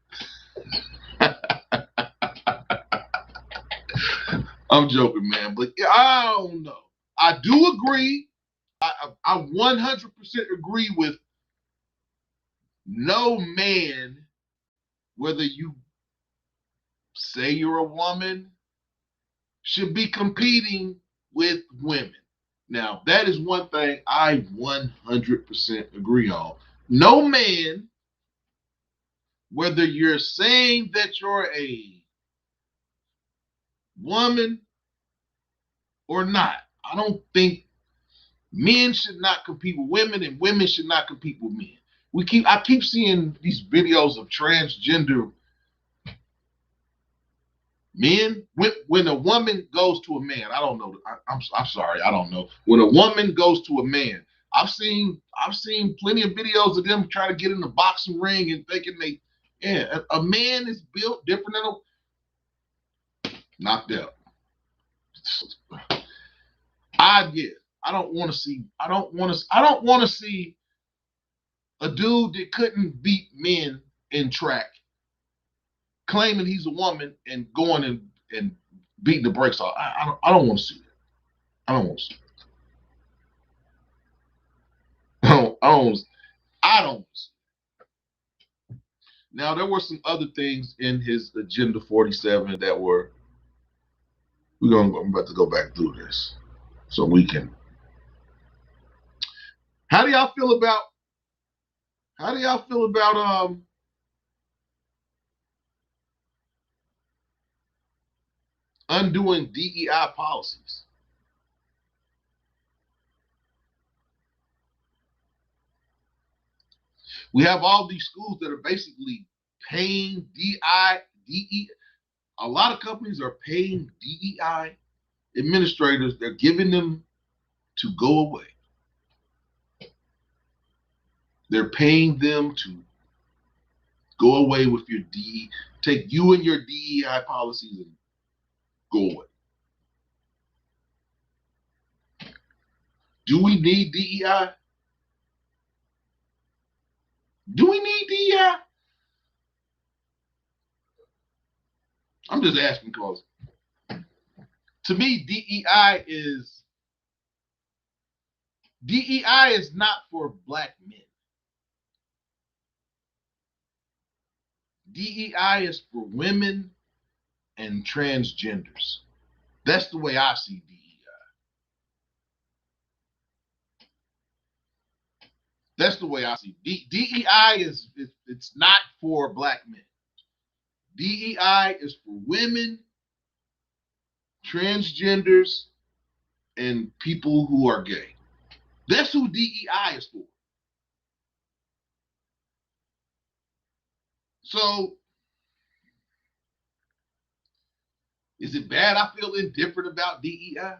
I'm joking, man, but I don't know. I do agree. I 100% agree with no man, whether you say you're a woman, should be competing with women. Now, that is one thing I 100% agree on. No man, whether you're saying that you're a woman or not, I don't think men should not compete with women and women should not compete with men. I keep seeing these videos of transgender men. When a woman goes to a man, I don't know. I'm sorry, I don't know. When a woman goes to a man, I've seen plenty of videos of them trying to get in the boxing ring and thinking a man is built different than knocked out. I don't want to see a dude that couldn't beat men in track claiming he's a woman and going and beating the brakes off. I don't want to see that. I don't want to see that. I don't see that. Now, there were some other things in his Agenda 47 that were, I'm about to go back through this so we can. How do y'all feel about undoing DEI policies? We have all these schools that are basically paying DEI. A lot of companies are paying DEI administrators. They're giving them to go away. They're paying them to go away with your take you and your DEI policies and go away. Do we need DEI? Do we need DEI? I'm just asking because to me, DEI is not for black men. DEI is for women and transgenders. That's the way I see DEI. That's the way I see DEI it's not for black men. DEI is for women, transgenders, and people who are gay. That's who DEI is for. So, is it bad I feel indifferent about DEI?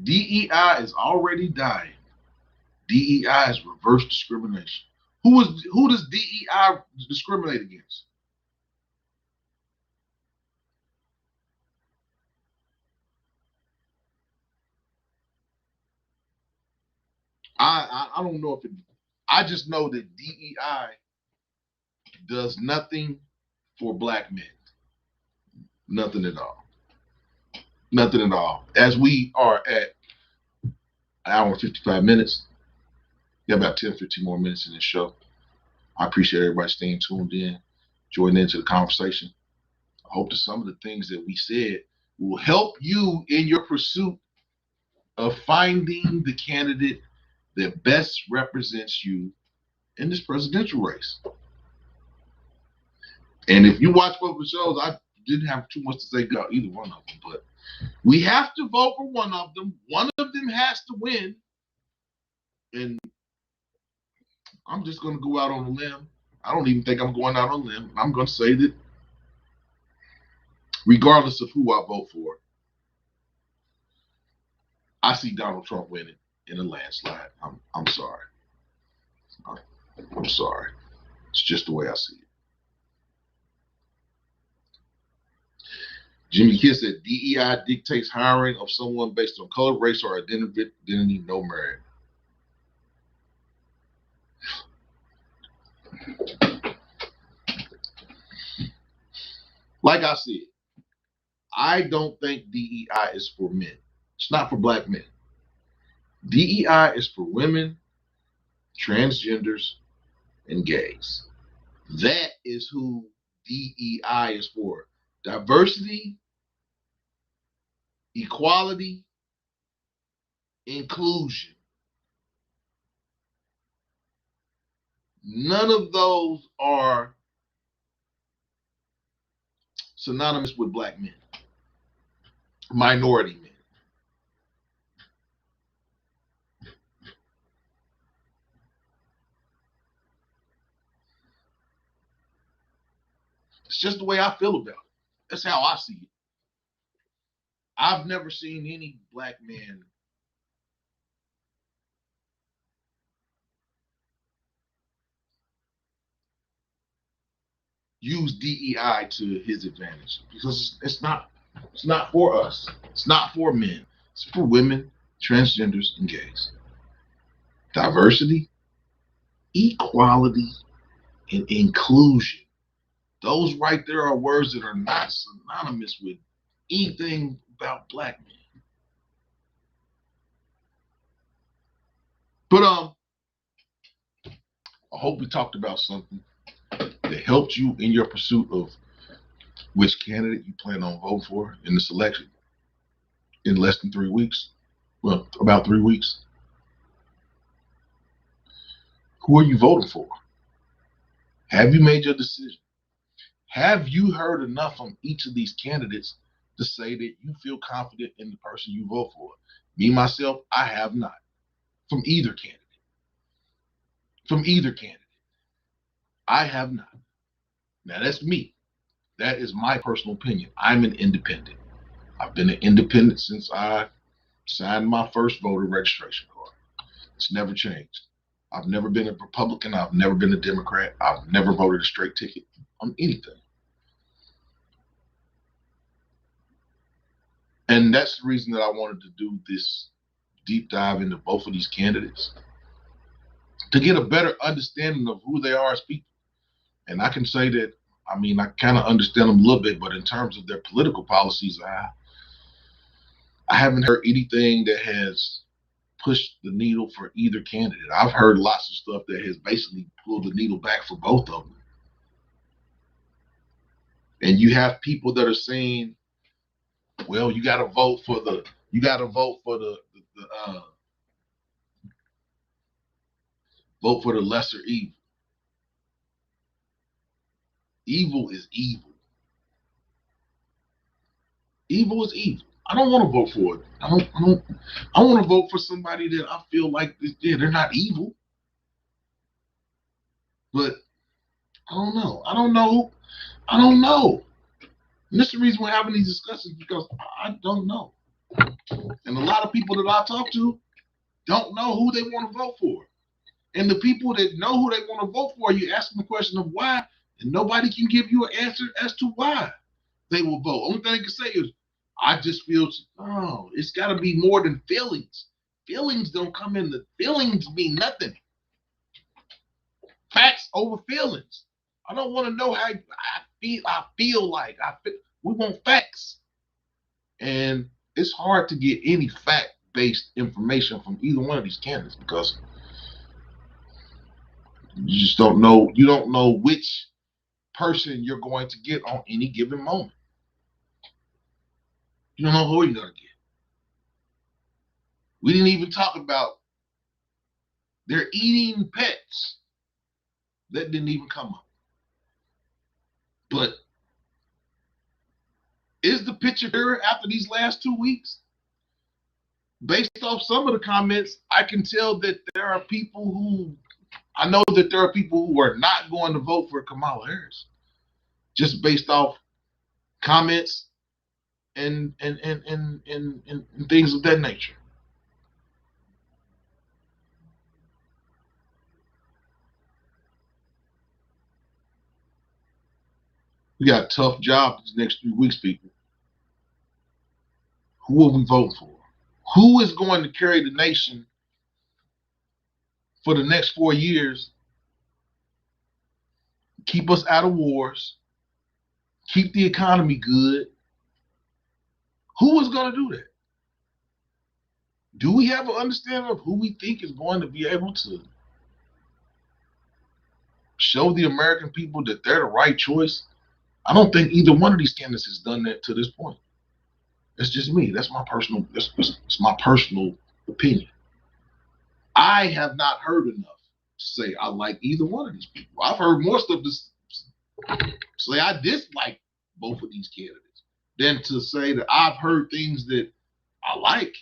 DEI is already dying. DEI is reverse discrimination. Who does DEI discriminate against? I don't know if it. I just know that DEI does nothing for black men. Nothing at all. Nothing at all. As we are at an hour and 55 minutes, we have about 10, 15 more minutes in this show. I appreciate everybody staying tuned in, joining into the conversation. I hope that some of the things that we said will help you in your pursuit of finding the candidate that best represents you in this presidential race. And if you watch both the shows, I didn't have too much to say about either one of them, but we have to vote for one of them. One of them has to win. And I'm just going to go out on a limb. I don't even think I'm going out on a limb. I'm going to say that regardless of who I vote for, I see Donald Trump winning in a landslide. I'm sorry. I'm sorry. It's just the way I see it. Jimmy Kidd said DEI dictates hiring of someone based on color, race, or identity, no merit. Like I said, I don't think DEI is for men. It's not for black men. DEI is for women, transgenders, and gays. That is who DEI is for. Diversity, equality, inclusion. None of those are synonymous with black men, minority men. It's just the way I feel about it. That's how I see it. I've never seen any black man use DEI to his advantage, because it's not for us. It's not for men. It's for women, transgenders, and gays. Diversity, equality, and inclusion. Those right there are words that are not synonymous with anything about black men. But I hope we talked about something that helped you in your pursuit of which candidate you plan on voting for in this election in less than 3 weeks. Well, about 3 weeks. Who are you voting for? Have you made your decision? Have you heard enough from each of these candidates to say that you feel confident in the person you vote for? Me, myself, I have not. From either candidate. I have not. Now, that's me. That is my personal opinion. I'm an independent. I've been an independent since I signed my first voter registration card. It's never changed. I've never been a Republican. I've never been a Democrat. I've never voted a straight ticket on anything. And that's the reason that I wanted to do this deep dive into both of these candidates, to get a better understanding of who they are as people. And I can say that, I kind of understand them a little bit, but in terms of their political policies, I haven't heard anything that has pushed the needle for either candidate. I've heard lots of stuff that has basically pulled the needle back for both of them. And you have people that are saying, well, you got to vote for the lesser evil. Evil is evil. Evil is evil. I don't want to vote for it. I want to vote for somebody that I feel like, they're not evil. But I don't know. And this is the reason we're having these discussions, because I don't know. And a lot of people that I talk to don't know who they want to vote for. And the people that know who they want to vote for, you ask them the question of why, and nobody can give you an answer as to why they will vote. Only thing they can say is, I just feel, it's got to be more than feelings. Feelings don't come in. The feelings mean nothing. Facts over feelings. I don't want to know how I feel like. We want facts. And it's hard to get any fact-based information from either one of these candidates, because you just don't know. You don't know which person you're going to get on any given moment. You don't know who you're going to get. We didn't even talk about they're eating pets. That didn't even come up. But is the picture clearer after these last 2 weeks? Based off some of the comments, I can tell that there are people who are not going to vote for Kamala Harris, just based off comments and things of that nature. We got a tough job these next 3 weeks, people. Who will we vote for? Who is going to carry the nation for the next 4 years? Keep us out of wars. Keep the economy good. Who is going to do that? Do we have an understanding of who we think is going to be able to show the American people that they're the right choice? I don't think either one of these candidates has done that to this point. That's just me. That's my personal. That's my personal opinion. I have not heard enough to say I like either one of these people. I've heard more stuff to say I dislike both of these candidates than to say that I've heard things that I like.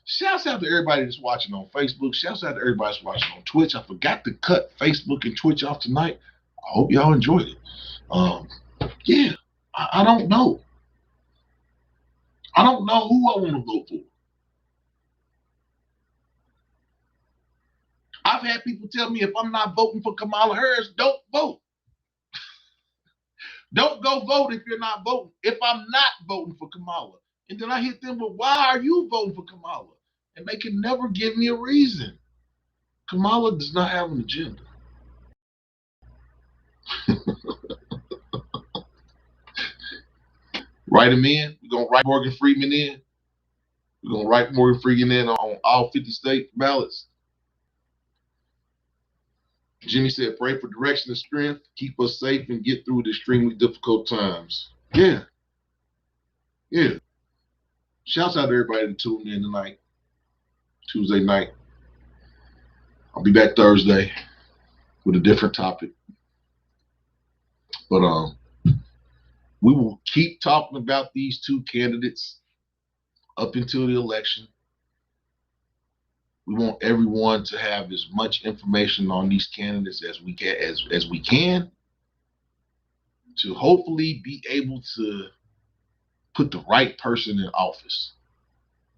Shouts out to everybody that's watching on Facebook. Shouts out to everybody that's watching on Twitch. I forgot to cut Facebook and Twitch off tonight. I hope y'all enjoyed it. Yeah, I don't know. I don't know who I want to vote for. I've had people tell me if I'm not voting for Kamala Harris, don't vote. Don't go vote if you're not voting. If I'm not voting for Kamala. And then I hit them with, why are you voting for Kamala? And they can never give me a reason. Kamala does not have an agenda. Write him in. We're going to write Morgan Freeman in. We're going to write Morgan Freeman in on all 50 state ballots. Jimmy said, pray for direction and strength, keep us safe, and get through the extremely difficult times. Yeah. Yeah. Shouts out to everybody that tuned in tonight, Tuesday night. I'll be back Thursday with a different topic. But we will keep talking about these two candidates up until the election. We want everyone to have as much information on these candidates as we can, as we can, to hopefully be able to put the right person in office.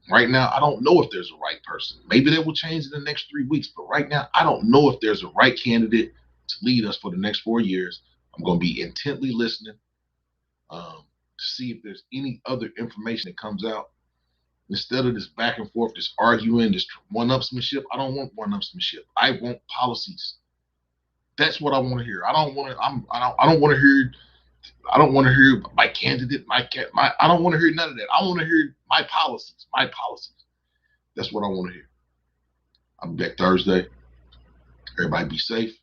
Right now, I don't know if there's a right person. Maybe that will change in the next 3 weeks, but right now, I don't know if there's a right candidate to lead us for the next 4 years. I'm going to be intently listening to see if there's any other information that comes out. Instead of this back and forth, this arguing, this one-upsmanship, I don't want one-upsmanship. I want policies. That's what I want to hear. I don't want to hear. I don't want to hear my candidate. I don't want to hear none of that. I want to hear my policies. My policies. That's what I want to hear. I'll be back Thursday. Everybody be safe.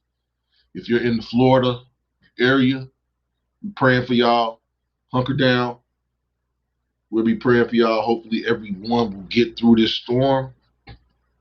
If you're in the Florida area, we're praying for y'all. Hunker down. We'll be praying for y'all. Hopefully everyone will get through this storm.